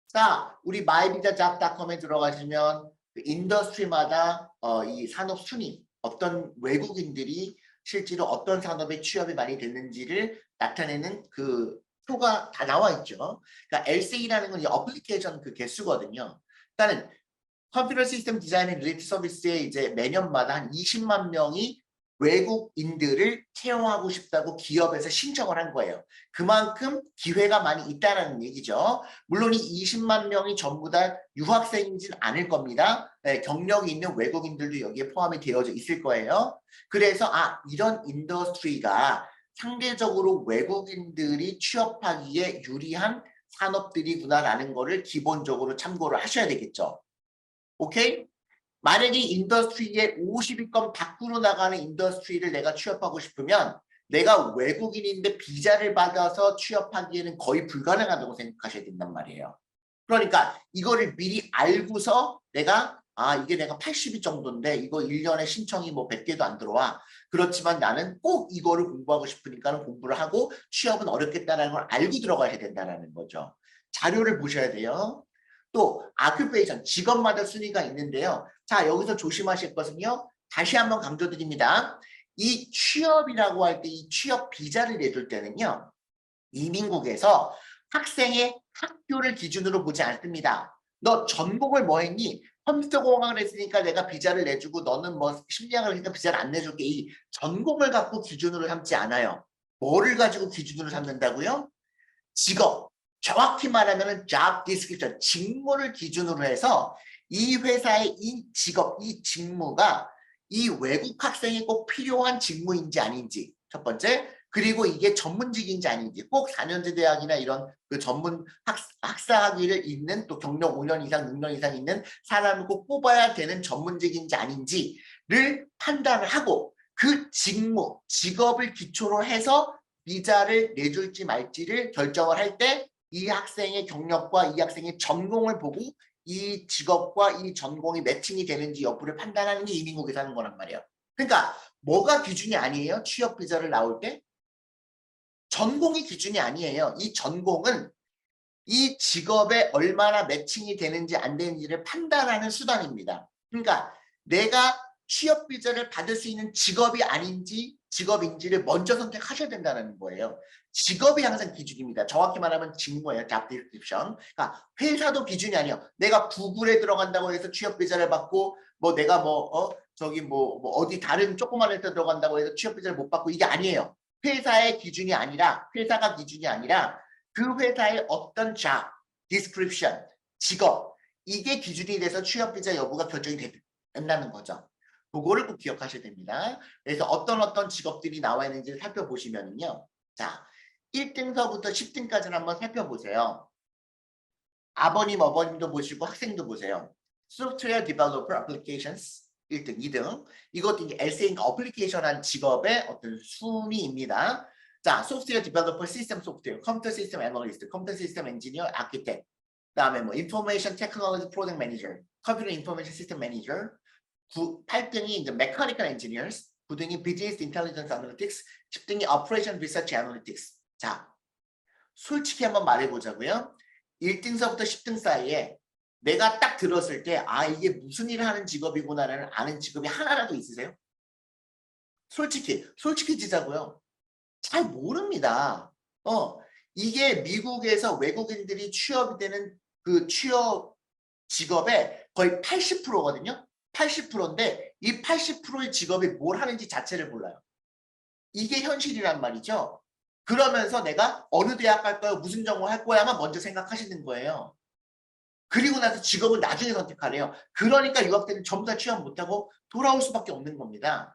Speaker 1: 자, 우리 myvisa.com에 들어가시면 그 인더스트리마다 이 산업 순위, 어떤 외국인들이 실제로 어떤 산업에 취업이 많이 됐는지를 나타내는 그 표가 다 나와 있죠. 그러니까 LC라는 건 이 어플리케이션 그 개수거든요. 그러니까 컴퓨터 시스템 디자인 앤 리레이티드 서비스에 이제 매년마다 한 20만 명이 외국인들을 채용하고 싶다고 기업에서 신청을 한 거예요. 그만큼 기회가 많이 있다는 얘기죠. 물론 이 20만 명이 전부 다 유학생이진 않을 겁니다. 네, 경력이 있는 외국인들도 여기에 포함이 되어져 있을 거예요. 그래서 아 이런 인더스트리가 상대적으로 외국인들이 취업하기에 유리한 산업들이구나라는 거를 기본적으로 참고를 하셔야 되겠죠. 오케이? 만약에 인더스트리에 50위권 밖으로 나가는 인더스트리를 내가 취업하고 싶으면 내가 외국인인데 비자를 받아서 취업하기에는 거의 불가능하다고 생각하셔야 된단 말이에요. 그러니까 이거를 미리 알고서 내가 아 이게 내가 80위 정도인데 이거 1년에 신청이 뭐 100개도 안 들어와. 그렇지만 나는 꼭 이거를 공부하고 싶으니까 공부를 하고 취업은 어렵겠다는 걸 알고 들어가야 된다는 거죠. 자료를 보셔야 돼요. 또 아큐페이션, 직업마다 순위가 있는데요. 자 여기서 조심하실 것은요. 다시 한번 강조드립니다. 이 취업이라고 할 때 이 취업 비자를 내줄 때는요. 이민국에서 학생의 학교를 기준으로 보지 않습니다. 너 전공을 뭐 했니? 컴퓨터공학을 했으니까 내가 비자를 내주고 너는 뭐 심리학을 하니까 비자를 안 내줄게. 이 전공을 갖고 기준으로 삼지 않아요. 뭐를 가지고 기준으로 삼는다고요? 직업. 정확히 말하면 job description, 직무를 기준으로 해서 이 회사의 이 직업, 이 직무가 이 외국 학생이 꼭 필요한 직무인지 아닌지 첫 번째, 그리고 이게 전문직인지 아닌지 꼭 4년제 대학이나 이런 그 전문 학사학위를 있는 또 경력 5년 이상, 6년 이상 있는 사람을 꼭 뽑아야 되는 전문직인지 아닌지를 판단을 하고 그 직무, 직업을 기초로 해서 비자를 내줄지 말지를 결정을 할 때 이 학생의 경력과 이 학생의 전공을 보고 이 직업과 이 전공이 매칭이 되는지 여부를 판단하는 게 이민국에서 하는 거란 말이에요. 그러니까 뭐가 기준이 아니에요? 취업 비자를 나올 때? 전공이 기준이 아니에요. 이 전공은 이 직업에 얼마나 매칭이 되는지 안 되는지를 판단하는 수단입니다. 그러니까 내가 취업 비자를 받을 수 있는 직업이 아닌지 직업인지를 먼저 선택하셔야 된다는 거예요. 직업이 항상 기준입니다. 정확히 말하면 직무예요. job description. 그러니까 회사도 기준이 아니에요. 내가 구글에 들어간다고 해서 취업 비자를 받고 뭐 내가 저기 어디 다른 조그만 회사 들어간다고 해서 취업 비자를 못 받고 이게 아니에요. 회사의 기준이 아니라 회사가 기준이 아니라 그 회사의 어떤 job description, 직업 이게 기준이 돼서 취업 비자 여부가 결정이 된다는 거죠. 그거를 꼭 기억하셔야 됩니다. 그래서 어떤 직업들이 나와 있는지 살펴보시면요. 자, 1등서부터 10등까지는 한번 살펴보세요. 아버님, 어머님도 보시고 학생도 보세요. Software Developer Applications 1등, 2등. 이것도 이제 LCA니까 어플리케이션한 직업의 어떤 순위입니다. 자, Software Developer, System Software, Computer System Analyst, Computer System Engineer, Architect. 그다음에 뭐 Information Technology Product Manager, Computer Information System Manager. 8등이 이제 Mechanical Engineers, 9등이 Business Intelligence Analytics, 10등이 Operation Research Analytics. 자, 솔직히 한번 말해보자고요. 1등서부터 10등 사이에 내가 딱 들었을 때 아 이게 무슨 일을 하는 직업이구나라는 아는 직업이 하나라도 있으세요? 솔직히 지자고요. 잘 모릅니다. 이게 미국에서 외국인들이 취업이 되는 그 취업 직업의 거의 80%거든요. 80%인데 이 80%의 직업이 뭘 하는지 자체를 몰라요. 이게 현실이란 말이죠. 그러면서 내가 어느 대학 갈 거야, 무슨 전공 할 거야만 먼저 생각하시는 거예요. 그리고 나서 직업을 나중에 선택하래요. 그러니까 유학생은 전부 다 취업 못하고 돌아올 수밖에 없는 겁니다.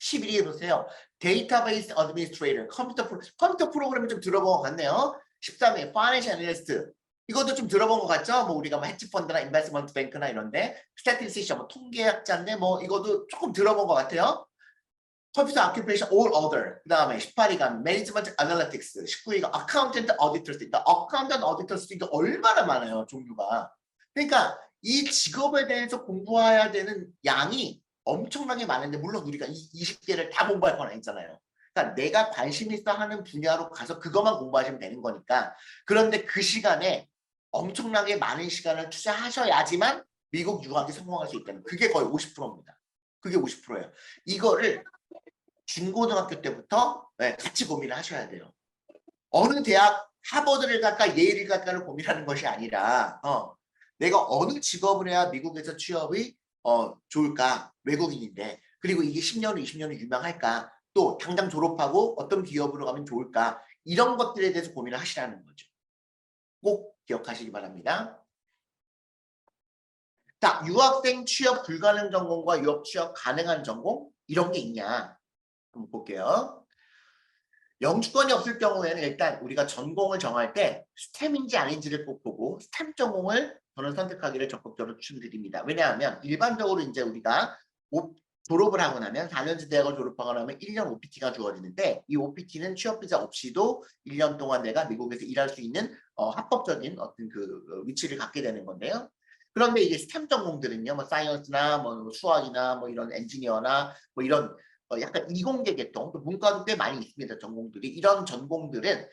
Speaker 1: 11위에 보세요. 데이터베이스 어드미니스트레이터, 컴퓨터 프로그램을 좀 들어본 것 같네요. 13위, 파이낸셜 애널리스트. 이것도 좀 들어본 것 같죠? 뭐 우리가 뭐 헤지펀드나 인베스트먼트 뱅크나 이런데 스태티스티션, 뭐 통계학자인데 뭐 이것도 조금 들어본 것 같아요. 컴퓨터 아큐페이션 all other. 그다음에 18위가 매니지먼트 애널리틱스, 19위가 어카운턴트 어디터스. 그러니까 어카운턴트 어디터스 이게 얼마나 많아요, 종류가. 그러니까 이 직업에 대해서 공부해야 되는 양이 엄청나게 많은데 물론 우리가 이 20개를 다 공부할 건 아니잖아요. 그러니까 내가 관심 있어 하는 분야로 가서 그것만 공부하시면 되는 거니까. 그런데 그 시간에 엄청나게 많은 시간을 투자하셔야지만 미국 유학에 성공할 수 있다는 그게 거의 50%입니다. 그게 50%예요. 이거를 중고등학교 때부터 같이 고민을 하셔야 돼요. 어느 대학 하버드를 갈까 예일을 갈까를 고민하는 것이 아니라 내가 어느 직업을 해야 미국에서 취업이 좋을까 외국인인데 그리고 이게 10년 후 20년 후 유명할까 또 당장 졸업하고 어떤 기업으로 가면 좋을까 이런 것들에 대해서 고민을 하시라는 거죠. 꼭 기억하시기 바랍니다. 자, 유학생 취업 불가능 전공과 유학 취업 가능한 전공 이런 게 있냐 한번 볼게요. 영주권이 없을 경우에는 일단 우리가 전공을 정할 때 스템인지 아닌지를 꼭 보고 스템 전공을 저는 선택하기를 적극적으로 추천드립니다. 왜냐하면 일반적으로 이제 우리가 졸업을 하고 나면 4년제 대학을 졸업하고 나면 1년 OPT가 주어지는데 이 OPT는 취업 비자 없이도 1년 동안 내가 미국에서 일할 수 있는 합법적인 어떤 그 위치를 갖게 되는 건데요. 그런데 이게 스템 전공들은요, 뭐 사이언스나 뭐 수학이나 뭐 이런 엔지니어나 뭐 이런 약간 이공계 계통, 또 문과도 꽤 많이 있습니다. 전공들이. 이런 전공들은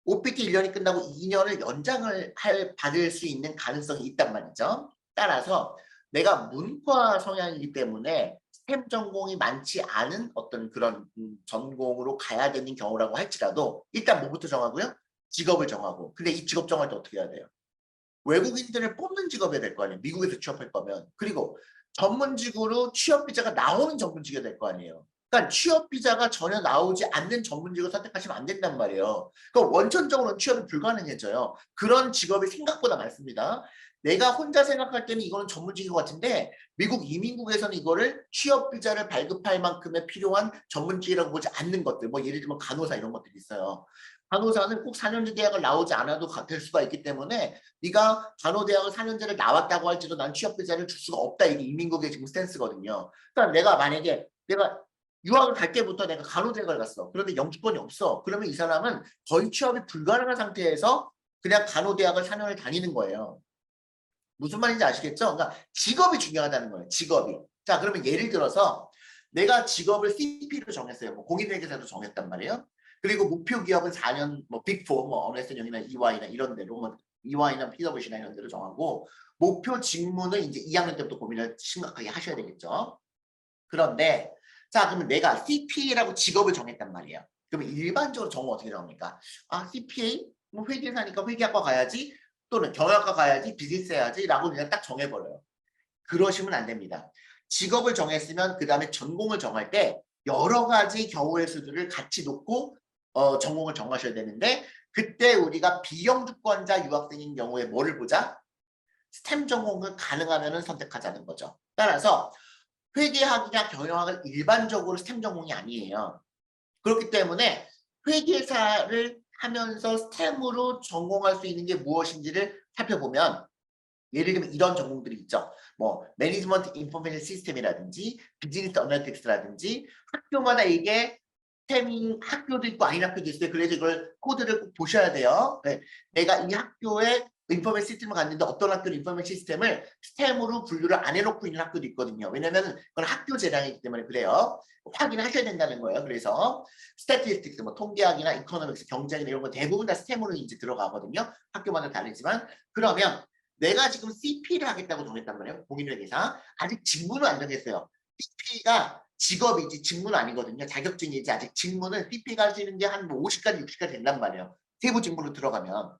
Speaker 1: OPT 1년이 끝나고 2년을 연장을 받을 수 있는 가능성이 있단 말이죠. 따라서 내가 문과 성향이기 때문에 스템 전공이 많지 않은 어떤 그런 전공으로 가야 되는 경우라고 할지라도 일단 뭐부터 정하고요? 직업을 정하고. 근데 이 직업 정할 때 어떻게 해야 돼요? 외국인들을 뽑는 직업이 될 거 아니에요. 미국에서 취업할 거면. 그리고 전문직으로 취업 비자가 나오는 전문직이 될 거 아니에요. 그러니까 취업 비자가 전혀 나오지 않는 전문직을 선택하시면 안 된단 말이에요. 그러니까 원천적으로는 취업이 불가능해져요. 그런 직업이 생각보다 많습니다. 내가 혼자 생각할 때는 이거는 전문직인 것 같은데 미국 이민국에서는 이거를 취업 비자를 발급할 만큼의 필요한 전문직이라고 보지 않는 것들, 뭐 예를 들면 간호사 이런 것들이 있어요. 간호사는 꼭 4년제 대학을 나오지 않아도 될 수가 있기 때문에 네가 간호대학을 4년제를 나왔다고 할지도 난 취업비자를 줄 수가 없다. 이게 이민국의 지금 스탠스거든요. 그러니까 내가 만약에 내가 유학을 갈 때부터 내가 간호대학을 갔어. 그런데 영주권이 없어. 그러면 이 사람은 거의 취업이 불가능한 상태에서 그냥 간호대학을 4년을 다니는 거예요. 무슨 말인지 아시겠죠? 그러니까 직업이 중요하다는 거예요. 직업이. 자, 그러면 예를 들어서 내가 직업을 CP로 정했어요. 뭐 공인회계사도 정했단 말이에요. 그리고 목표 기업은 4년 뭐 빅4, 뭐 어네스트영이나 EY나 이런 데로 뭐 EY나 PwC나 이런 데로 정하고 목표 직무는 이제 2학년 때부터 고민을 심각하게 하셔야 되겠죠. 그런데 자, 그러면 내가 CPA라고 직업을 정했단 말이에요. 그러면 일반적으로 정은 어떻게 정합니까? 아, CPA? 뭐 회계사니까 회계학과 가야지. 또는 경영학과 가야지. 비즈니스 해야지. 라고 그냥 딱 정해버려요. 그러시면 안 됩니다. 직업을 정했으면 그 다음에 전공을 정할 때 여러 가지 경우의 수들을 같이 놓고 전공을 정하셔야 되는데 그때 우리가 비영주권자 유학생인 경우에 뭐를 보자? 스템 전공을 가능하면 선택하자는 거죠. 따라서 회계학이나 경영학은 일반적으로 스템 전공이 아니에요. 그렇기 때문에 회계사를 하면서 스템으로 전공할 수 있는 게 무엇인지를 살펴보면 예를 들면 이런 전공들이 있죠. 뭐 매니지먼트 인포메이션 시스템이라든지 비즈니스 어널리틱스라든지 학교마다 이게 스템인 학교도 있고 아닌 학교도 있어요. 그래서 이걸 코드를 꼭 보셔야 돼요. 네. 내가 이 학교에 인포메이션 시스템을 갔는데 어떤 학교는 인포메이션 시스템을 스템으로 분류를 안 해놓고 있는 학교도 있거든요. 왜냐면 그건 학교 재량이기 때문에 그래요. 확인하셔야 된다는 거예요. 그래서 스태티스틱스, 뭐 통계학이나 이코노믹스, 경제학이나 이런 거 대부분 다 스템으로 이제 들어가거든요. 학교마다 다르지만 그러면 내가 지금 CP를 하겠다고 정했단 말이에요. 공인회계사. 아직 직무는 안 정했어요. CP가 직업이지 직무는 아니거든요. 자격증이지 아직 직무는 CP가 할 수 있는 게 한 50까지 60까지 된단 말이에요. 세부 직무로 들어가면.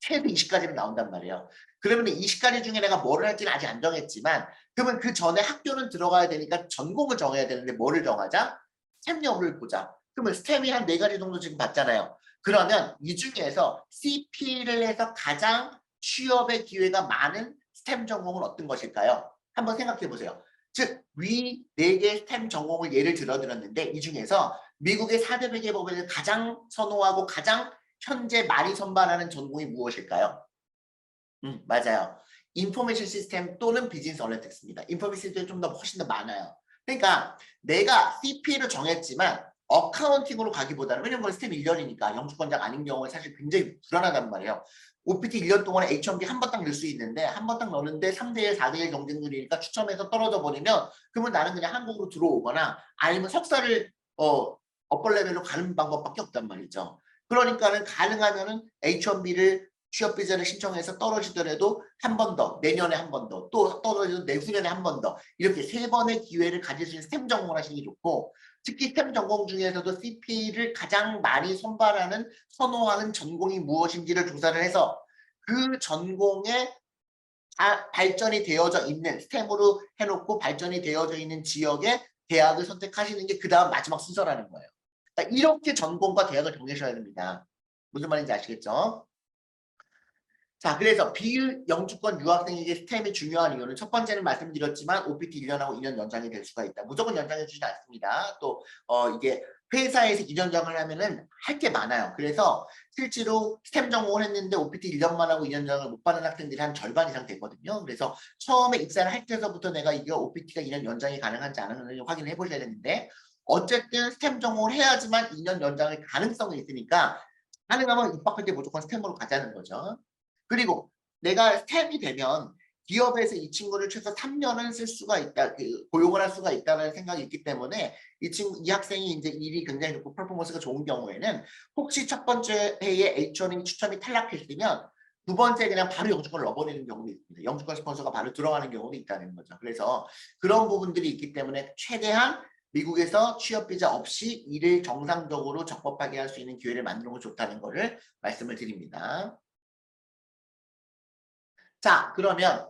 Speaker 1: 최대 20까지는 나온단 말이에요. 그러면 20가지 중에 내가 뭐를 할지는 아직 안 정했지만 그러면 그 전에 학교는 들어가야 되니까 전공을 정해야 되는데 뭐를 정하자? 스템 여부를 보자. 그러면 스템이 한 4가지 정도 지금 봤잖아요. 그러면 이 중에서 CP를 해서 가장 취업의 기회가 많은 스템 전공은 어떤 것일까요? 한번 생각해 보세요. 즉, 위 4개 스템 전공을 예를 들어드렸는데 이 중에서 미국의 4대 회계 법인을 가장 선호하고 가장 현재 많이 선발하는 전공이 무엇일까요? 맞아요. 인포메이션 시스템 또는 비즈니스 어널리틱스입니다. 인포메이션 시스템이 좀 더 훨씬 더 많아요. 그러니까 내가 CP를 정했지만 어카운팅으로 가기보다는 왜냐면 그건 스텝 1년이니까 영주권자가 아닌 경우에 사실 굉장히 불안하단 말이에요. OPT 1년 동안에 H1B 한 번 딱 넣을 수 있는데 한 번 딱 넣는데 3대1, 4대1 경쟁률이니까 추첨해서 떨어져 버리면 그러면 나는 그냥 한국으로 들어오거나 아니면 석사를 어퍼 레벨로 가는 방법밖에 없단 말이죠. 그러니까는 가능하면은 H1B를 취업 비자를 신청해서 떨어지더라도 한 번 더, 내년에 한 번 더, 또 떨어져도 내후년에 한 번 더 이렇게 3번의 기회를 가질 수 있는 스템 전공을 하시는 게 좋고 특히 스템 전공 중에서도 CP를 가장 많이 선발하는 선호하는 전공이 무엇인지를 조사를 해서 그 전공에 발전이 되어져 있는 스템으로 해놓고 발전이 되어져 있는 지역의 대학을 선택하시는 게 그 다음 마지막 순서라는 거예요. 그러니까 이렇게 전공과 대학을 정하셔야 됩니다. 무슨 말인지 아시겠죠? 자, 그래서 비영주권 유학생에게 스템이 중요한 이유는 첫 번째는 말씀드렸지만 OPT 1년하고 2년 연장이 될 수가 있다. 무조건 연장해 주지 않습니다. 또 이게 회사에서 2년 연장을 하면은 할 게 많아요. 그래서 실제로 스템 전공을 했는데 OPT 1년만 하고 2년 연장을 못 받는 학생들이 한 절반 이상 되거든요. 그래서 처음에 입사를 할 때서부터 내가 이게 OPT가 2년 연장이 가능한지 안 하는지 확인을 해보셔야 되는데 어쨌든 스템 전공을 해야지만 2년 연장의 가능성이 있으니까 가능하면 입학할 때 무조건 스템으로 가자는 거죠. 그리고 내가 스텝이 되면 기업에서 이 친구를 최소 3년은 쓸 수가 있다, 고용을 할 수가 있다는 생각이 있기 때문에 이 학생이 이제 일이 굉장히 좋고 퍼포먼스가 좋은 경우에는 혹시 첫 번째 해에 H1이 추첨이 탈락했으면 두 번째 그냥 바로 영주권을 넣어버리는 경우도 있습니다. 영주권 스폰서가 바로 들어가는 경우도 있다는 거죠. 그래서 그런 부분들이 있기 때문에 최대한 미국에서 취업 비자 없이 일을 정상적으로 적법하게 할 수 있는 기회를 만드는 게 좋다는 것을 말씀을 드립니다. 자, 그러면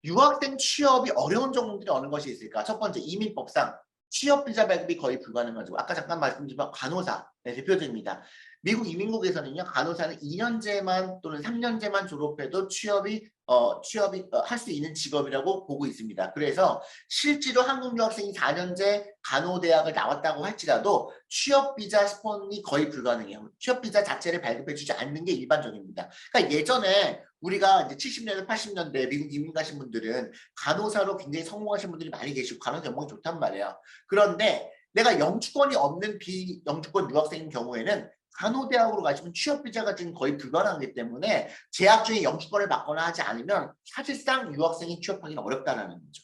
Speaker 1: 유학생 취업이 어려운 종목들이 어느 것이 있을까? 첫 번째, 이민법상 취업 비자 발급이 거의 불가능하죠. 아까 잠깐 말씀드린 간호사, 네, 대표적입니다. 미국 이민국에서는요, 간호사는 2년제만 또는 3년제만 졸업해도 취업이 할 수 있는 직업이라고 보고 있습니다. 그래서 실제로 한국 유학생이 4년제 간호대학을 나왔다고 할지라도 취업 비자 스폰이 거의 불가능해요. 취업 비자 자체를 발급해주지 않는 게 일반적입니다. 그러니까 예전에 우리가 이제 70년대, 80년대 미국 이민 가신 분들은 간호사로 굉장히 성공하신 분들이 많이 계시고 간호사 연봉이 좋단 말이에요. 그런데 내가 영주권이 없는 비영주권 유학생인 경우에는 간호대학으로 가시면 취업 비자가 지금 거의 불가능하기 때문에 재학 중에 영주권을 받거나 하지 않으면 사실상 유학생이 취업하기는 어렵다는 거죠.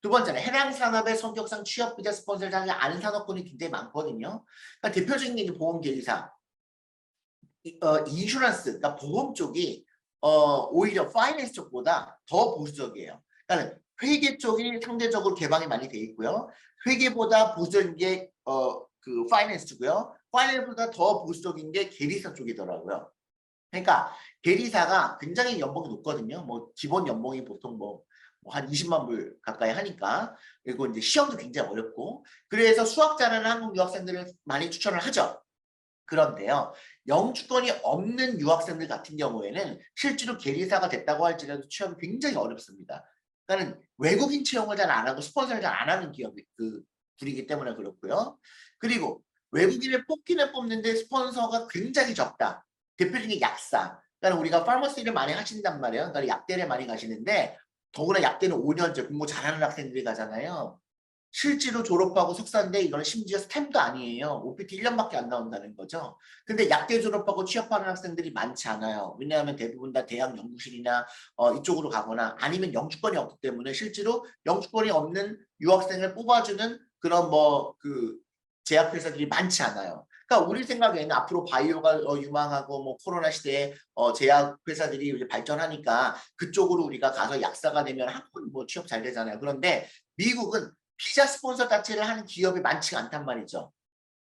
Speaker 1: 두 번째는 해당 산업의 성격상 취업 비자 스폰서를 하지 않은 산업군이 굉장히 많거든요. 그러니까 대표적인 게 보험계리사, 인슈런스, 그러니까 보험 쪽이 오히려 파이낸스 쪽보다 더 보수적이에요. 그러니까 회계 쪽이 상대적으로 개방이 많이 돼 있고요. 회계보다 보수적인 게 그 파이낸스 쪽이고요. 파이낸스보다 더 보수적인 게 계리사 쪽이더라고요. 그러니까 계리사가 굉장히 연봉이 높거든요. 뭐 기본 연봉이 보통 한 20만 불 가까이 하니까 그리고 이제 시험도 굉장히 어렵고 그래서 수학 잘하는 한국 유학생들을 많이 추천을 하죠. 그런데요, 영주권이 없는 유학생들 같은 경우에는 실제로 계리사가 됐다고 할지라도 취업이 굉장히 어렵습니다. 그러니까 외국인 채용을 잘 안 하고 스폰서를 잘 안 하는 기업이 불이기 때문에 그렇고요. 그리고 외국인을 뽑기는 뽑는데 스폰서가 굉장히 적다. 대표적인 게 약사. 그러니까 우리가 파머시를 많이 하신단 말이에요. 그러니까 약대를 많이 가시는데 더구나 약대는 5년제 공부 잘하는 학생들이 가잖아요. 실제로 졸업하고 석사인데 이거는 심지어 스템도 아니에요. OPT 1년밖에 안 나온다는 거죠. 근데 약대 졸업하고 취업하는 학생들이 많지 않아요. 왜냐하면 대부분 다 대학 연구실이나 이쪽으로 가거나 아니면 영주권이 없기 때문에 실제로 영주권이 없는 유학생을 뽑아주는 그런 제약회사들이 많지 않아요. 그러니까 우리 생각에는 앞으로 바이오가 유망하고 뭐 코로나 시대에 제약회사들이 이제 발전하니까 그쪽으로 우리가 가서 약사가 되면 한국은 뭐 취업 잘 되잖아요. 그런데 미국은 비자 스폰서 자체를 하는 기업이 많지가 않단 말이죠.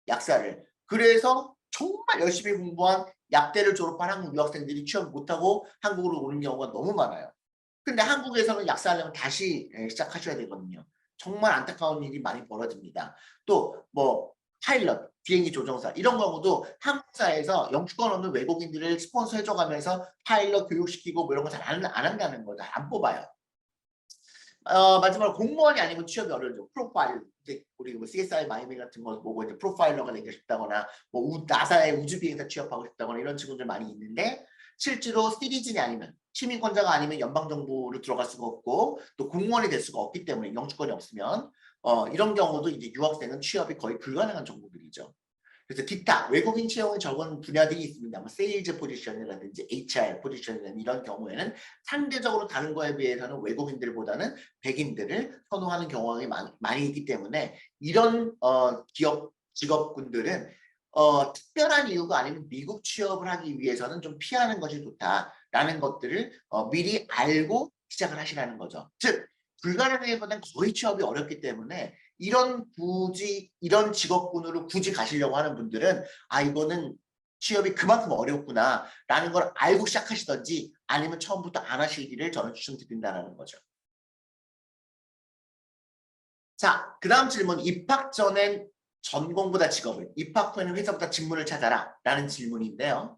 Speaker 1: 약사를. 그래서 정말 열심히 공부한 약대를 졸업한 한국 유학생들이 취업 못하고 한국으로 오는 경우가 너무 많아요. 근데 한국에서는 약사하려면 다시 시작하셔야 되거든요. 정말 안타까운 일이 많이 벌어집니다. 또 파일럿, 비행기 조종사 이런 경우도 항공사에서 영주권 없는 외국인들을 스폰서 해줘가면서 파일럿 교육시키고 뭐 이런 거 잘 안 한다는 거죠. 안 뽑아요. 마지막으로 공무원이 아니면 취업이 어려워져. 프로파일, 이제 우리 뭐 CSI 마이미 같은 거 보고 이제 프로파일러가 되고 싶다거나 뭐 나사의 우주비행사 취업하고 싶다거나 이런 친구들 많이 있는데 실제로 시리즌이 아니면 시민권자가 아니면 연방정부로 들어갈 수가 없고 또 공무원이 될 수가 없기 때문에 영주권이 없으면 이런 경우도 이제 유학생은 취업이 거의 불가능한 정보들이죠. 그래서 기타 외국인 채용이 적은 분야들이 있습니다. 뭐 세일즈 포지션이라든지 HR 포지션이라든지 이런 경우에는 상대적으로 다른 거에 비해서는 외국인들보다는 백인들을 선호하는 경향이 많이 있기 때문에 이런 기업 직업군들은 특별한 이유가 아니면 미국 취업을 하기 위해서는 좀 피하는 것이 좋다라는 것들을 미리 알고 시작을 하시라는 거죠. 즉 불가능하기보다는 거의 취업이 어렵기 때문에 이런 직업군으로 굳이 가시려고 하는 분들은 아 이거는 취업이 그만큼 어렵구나라는 걸 알고 시작하시던지 아니면 처음부터 안 하시기를 저는 추천드린다는 거죠. 자, 그 다음 질문. 입학 전엔 전공보다 직업을, 입학 후에는 회사보다 직무를 찾아라 라는 질문인데요.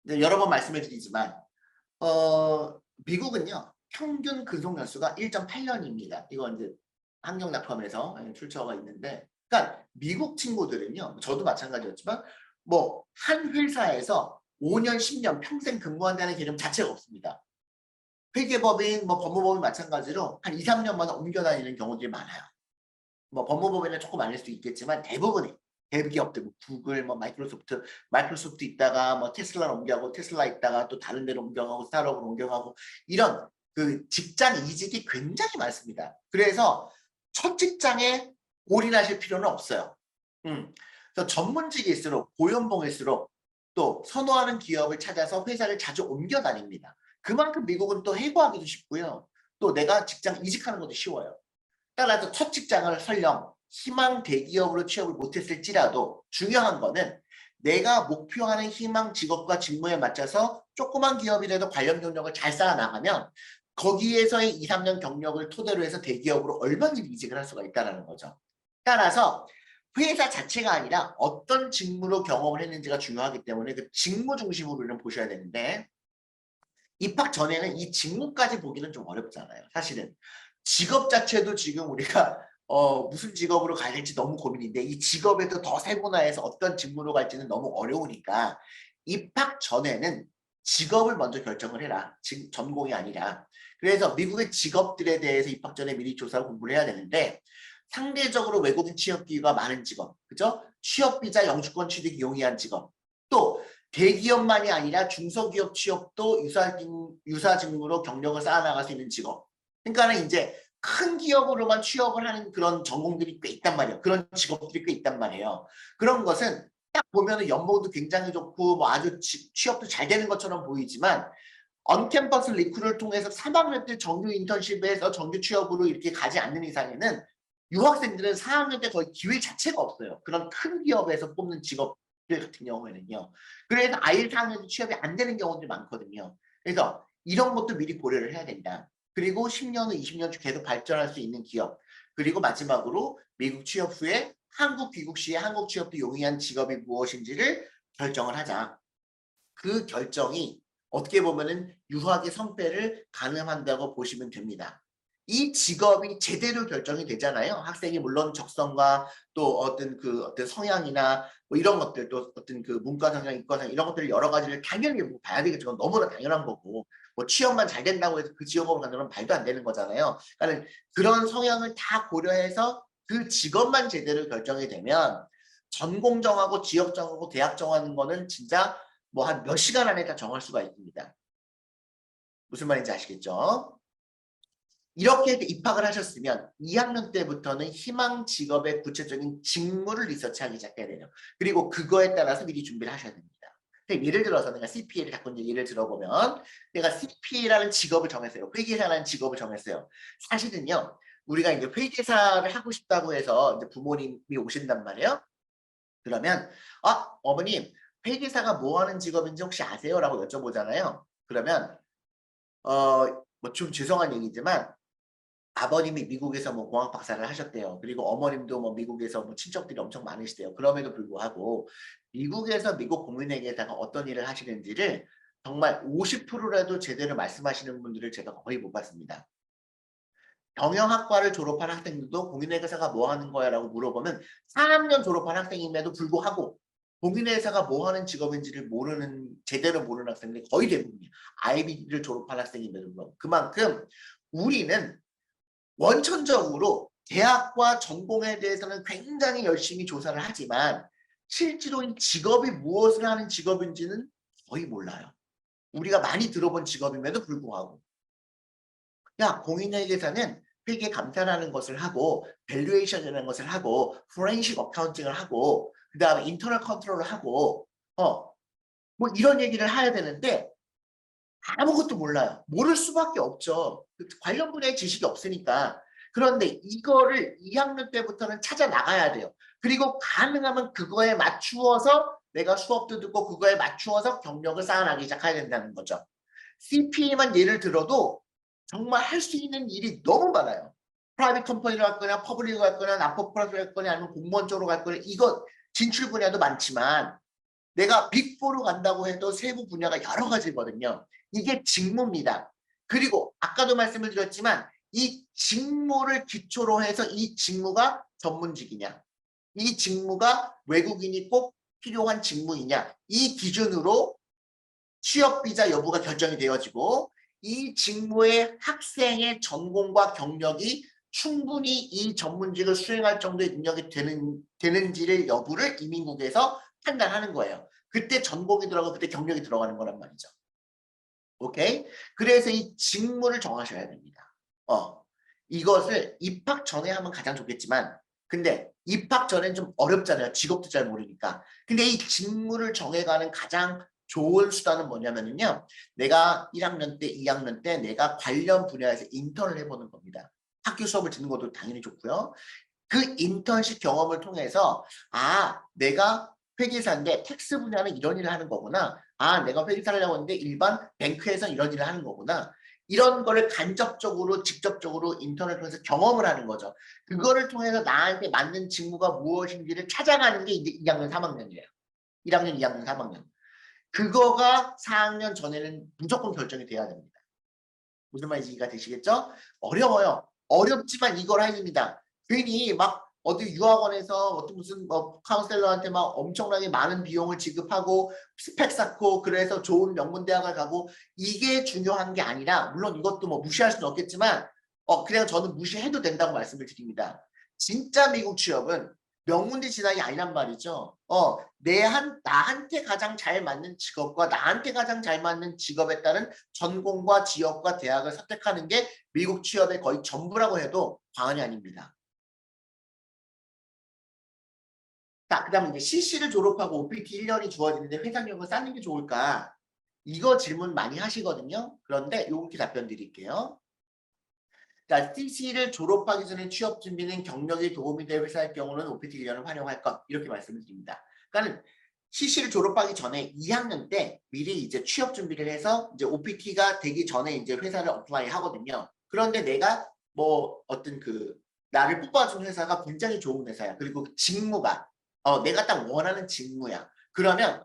Speaker 1: 여러 번 말씀을 드리지만 미국은요. 평균 근속 연수가 1.8년입니다. 이건 이제 환경납품에서 출처가 있는데 그러니까 미국 친구들은요. 저도 마찬가지였지만 뭐 한 회사에서 5년, 10년 평생 근무한다는 개념 자체가 없습니다. 회계법인, 뭐 법무법인 마찬가지로 한 2, 3년마다 옮겨 다니는 경우들이 많아요. 뭐 법무법인은 조금 아닐 수 있겠지만 대부분이 대기업들 뭐 구글, 뭐 마이크로소프트 있다가 뭐 테슬라 옮겨가고 테슬라 있다가 또 다른 데로 옮겨가고 스타트업으로 옮겨가고 이런 그 직장 이직이 굉장히 많습니다. 그래서 첫 직장에 올인하실 필요는 없어요. 그래서 전문직일수록 고연봉일수록 또 선호하는 기업을 찾아서 회사를 자주 옮겨 다닙니다. 그만큼 미국은 또 해고하기도 쉽고요. 또 내가 직장 이직하는 것도 쉬워요. 따라서 첫 직장을 설령 희망 대기업으로 취업을 못했을지라도 중요한 거는 내가 목표하는 희망 직업과 직무에 맞춰서 조그만 기업이라도 관련 경력을 잘 쌓아나가면 거기에서의 2, 3년 경력을 토대로 해서 대기업으로 얼마든지 이직을 할 수가 있다는 거죠. 따라서 회사 자체가 아니라 어떤 직무로 경험을 했는지가 중요하기 때문에 그 직무 중심으로 우리는 보셔야 되는데 입학 전에는 이 직무까지 보기는 좀 어렵잖아요. 사실은 직업 자체도 지금 우리가 무슨 직업으로 가야 될지 너무 고민인데 이 직업에도 더 세분화해서 어떤 직무로 갈지는 너무 어려우니까 입학 전에는 직업을 먼저 결정을 해라. 전공이 아니라. 그래서 미국의 직업들에 대해서 입학 전에 미리 조사하고 공부를 해야 되는데 상대적으로 외국인 취업 기회가 많은 직업, 그죠? 취업 비자 영주권 취득이 용이한 직업, 또 대기업만이 아니라 중소기업 취업도 유사 직무로 경력을 쌓아나갈 수 있는 직업. 그러니까는 이제 큰 기업으로만 취업을 하는 그런 전공들이 꽤 있단 말이에요. 그런 직업들이 꽤 있단 말이에요. 그런 것은 딱 보면은 연봉도 굉장히 좋고 뭐 아주 취업도 잘 되는 것처럼 보이지만 언캠퍼스 리크루를 통해서 3학년 때 정규 인턴십에서 정규 취업으로 이렇게 가지 않는 이상에는 유학생들은 4학년 때 거의 기회 자체가 없어요. 그런 큰 기업에서 뽑는 직업들 같은 경우에는요. 그래서 아예 4학년 때 취업이 안 되는 경우들이 많거든요. 그래서 이런 것도 미리 고려를 해야 된다. 그리고 10년 후, 20년 후 계속 발전할 수 있는 기업. 그리고 마지막으로 미국 취업 후에 한국 귀국 시에 한국 취업도 용이한 직업이 무엇인지를 결정을 하자. 그 결정이 어떻게 보면은 유학의 성패를 가늠한다고 보시면 됩니다. 이 직업이 제대로 결정이 되잖아요. 학생이 물론 적성과 또 어떤 성향이나 뭐 이런 것들 또 어떤 그 문과 성향, 이과 성향 이런 것들을 여러 가지를 당연히 뭐 봐야 되겠지만 너무나 당연한 거고 뭐 취업만 잘 된다고 해서 그 직업으로 가는 건 말도 안 되는 거잖아요. 그러니까 그런 성향을 다 고려해서 그 직업만 제대로 결정이 되면 전공 정하고 지역 정하고 대학 정하는 거는 진짜 뭐 한 몇 시간 안에 다 정할 수가 있습니다. 무슨 말인지 아시겠죠? 이렇게 입학을 하셨으면 2학년 때부터는 희망 직업의 구체적인 직무를 리서치하기 시작해야 돼요. 그리고 그거에 따라서 미리 준비를 하셔야 됩니다. 예를 들어서 내가 CPA를 자꾸 이제 예를 들어보면 내가 CPA라는 직업을 정했어요. 회계사라는 직업을 정했어요. 사실은요. 우리가 이제 회계사를 하고 싶다고 해서 이제 부모님이 오신단 말이에요. 그러면 어머님 회계사가 뭐 하는 직업인지 혹시 아세요? 라고 여쭤보잖아요. 그러면 뭐 좀 죄송한 얘기지만 아버님이 미국에서 뭐 공학 박사를 하셨대요. 그리고 어머님도 뭐 미국에서 뭐 친척들이 엄청 많으시대요. 그럼에도 불구하고 미국에서 미국 국민에게다가 어떤 일을 하시는지를 정말 50%라도 제대로 말씀하시는 분들을 제가 거의 못 봤습니다. 경영학과를 졸업한 학생들도 공인의 회사가 뭐 하는 거야 라고 물어보면 4학년 졸업한 학생임에도 불구하고 공인의 회사가 뭐 하는 직업인지를 모르는, 제대로 모르는 학생들이 거의 대부분이에요. 아이비를 졸업한 학생임에도 불구하고. 그만큼 우리는 원천적으로 대학과 전공에 대해서는 굉장히 열심히 조사를 하지만 실제로 이 직업이 무엇을 하는 직업인지는 거의 몰라요. 우리가 많이 들어본 직업임에도 불구하고. 야, 공인회계사는 회계 감사라는 것을 하고 밸류에이션이라는 것을 하고 포렌식 어카운팅을 하고 그다음에 인터널 컨트롤을 하고 뭐 이런 얘기를 해야 되는데 아무것도 몰라요. 모를 수밖에 없죠. 관련 분야의 지식이 없으니까. 그런데 이거를 2학년 때부터는 찾아 나가야 돼요. 그리고 가능하면 그거에 맞추어서 내가 수업도 듣고 그거에 맞추어서 경력을 쌓아나가기 시작해야 된다는 거죠. CPA만 예를 들어도 정말 할 수 있는 일이 너무 많아요. 프라이빗 컴퍼니로 갈 거냐, 퍼블릭으로 갈 거냐, 나포프라로 갈 거냐, 아니면 공무원 쪽으로 갈 거냐, 이거 진출 분야도 많지만 내가 빅4로 간다고 해도 세부 분야가 여러 가지거든요. 이게 직무입니다. 그리고 아까도 말씀을 드렸지만 이 직무를 기초로 해서 이 직무가 전문직이냐, 이 직무가 외국인이 꼭 필요한 직무이냐, 이 기준으로 취업비자 여부가 결정이 되어지고 이 직무의 학생의 전공과 경력이 충분히 이 전문직을 수행할 정도의 능력이 되는지를 여부를 이민국에서 판단하는 거예요. 그때 전공이 들어가고 그때 경력이 들어가는 거란 말이죠. 오케이? 그래서 이 직무를 정하셔야 됩니다. 이것을 입학 전에 하면 가장 좋겠지만 근데 입학 전엔 좀 어렵잖아요. 직업도 잘 모르니까. 근데 이 직무를 정해가는 가장 좋은 수단은 뭐냐면요. 내가 1학년 때, 2학년 때 내가 관련 분야에서 인턴을 해보는 겁니다. 학교 수업을 듣는 것도 당연히 좋고요. 그 인턴십 경험을 통해서 내가 회계사인데 텍스 분야는 이런 일을 하는 거구나. 내가 회계사를 하려고 하는데 일반 뱅크에서 이런 일을 하는 거구나. 이런 거를 간접적으로 직접적으로 인턴을 통해서 경험을 하는 거죠. 그거를 통해서 나한테 맞는 직무가 무엇인지를 찾아가는 게 이제 2학년 3학년이에요. 1학년 2학년 3학년. 그거가 4학년 전에는 무조건 결정이 돼야 됩니다. 무슨 말인지 이해가 되시겠죠? 어려워요. 어렵지만 이걸 해냅니다. 괜히 막 어디 유학원에서 어떤 무슨 뭐 카운셀러한테 막 엄청나게 많은 비용을 지급하고 스펙 쌓고 그래서 좋은 명문대학을 가고 이게 중요한 게 아니라 물론 이것도 뭐 무시할 수는 없겠지만 그냥 저는 무시해도 된다고 말씀을 드립니다. 진짜 미국 취업은 명문대 진학이 아니란 말이죠. 나한테 가장 잘 맞는 직업과 나한테 가장 잘 맞는 직업에 따른 전공과 지역과 대학을 선택하는 게 미국 취업의 거의 전부라고 해도 과언이 아닙니다. 자, 그 다음에 이제 CC를 졸업하고 OPT 1년이 주어지는데 회사 경력을 쌓는 게 좋을까? 이거 질문 많이 하시거든요. 그런데 이렇게 답변 드릴게요. 자, CC를 졸업하기 전에 취업 준비는 경력이 도움이 될 회사일 경우는 OPT 1년을 활용할 것. 이렇게 말씀을 드립니다. 그러니까 CC를 졸업하기 전에 2학년 때 미리 이제 취업 준비를 해서 이제 OPT가 되기 전에 이제 회사를 어플라이 하거든요. 그런데 내가 뭐 어떤 나를 뽑아준 회사가 굉장히 좋은 회사야. 그리고 직무가 내가 딱 원하는 직무야. 그러면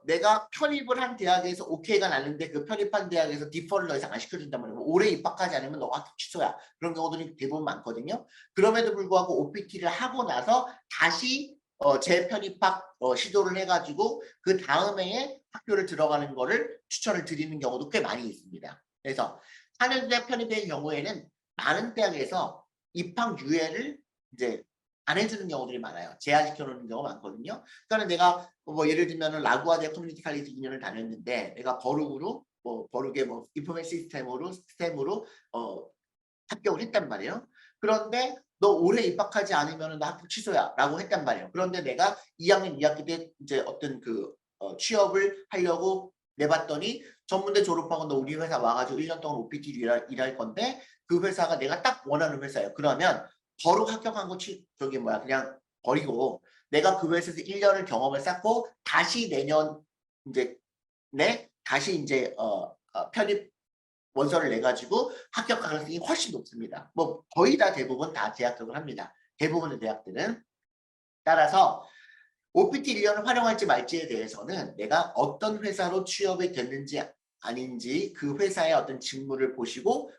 Speaker 1: 내가 편입을 한 대학에서 오케이가 났는데 그 편입한 대학에서 디퍼를 더 이상 안 시켜준단 말이에요. 올해 입학하지 않으면 너가 학교 취소야. 그런 경우들이 대부분 많거든요. 그럼에도 불구하고 OPT를 하고 나서 다시 재편입학 시도를 해가지고 그 다음 해에 학교를 들어가는 거를 추천을 드리는 경우도 꽤 많이 있습니다. 그래서 4년제 편입의 경우에는 많은 대학에서 입학 유예를 이제 안 해주는 경우들이 많아요. 제한시켜 놓는 경우가 많거든요. 그러니까 내가 뭐 예를 들면은 라구아디아 커뮤니티 칼리지 2년을 다녔는데 내가 버룩으로 버룩의 인포메이션 시스템으로 합격을 했단 말이에요. 그런데 너 올해 입학하지 않으면 너 학교 취소야라고 했단 말이에요. 그런데 내가 2학년 2학기 때 이제 어떤 취업을 하려고 내봤더니 전문대 졸업하고 너 우리 회사 와가지고 1년 동안 OPT 일할 건데 그 회사가 내가 딱 원하는 회사예요. 그러면 버룩 합격한 거 그냥 버리고 내가 그 회사에서 1년을 경험을 쌓고 다시 내년 이제 다시 이제 편입 원서를 내 가지고 합격 가능성이 훨씬 높습니다. 뭐 거의 다 대부분 다 재합격을 합니다. 대부분의 대학들은. 따라서 OPT 1년을 활용할지 말지에 대해서는 내가 어떤 회사로 취업이 됐는지 아닌지 그 회사의 어떤 직무를 보시고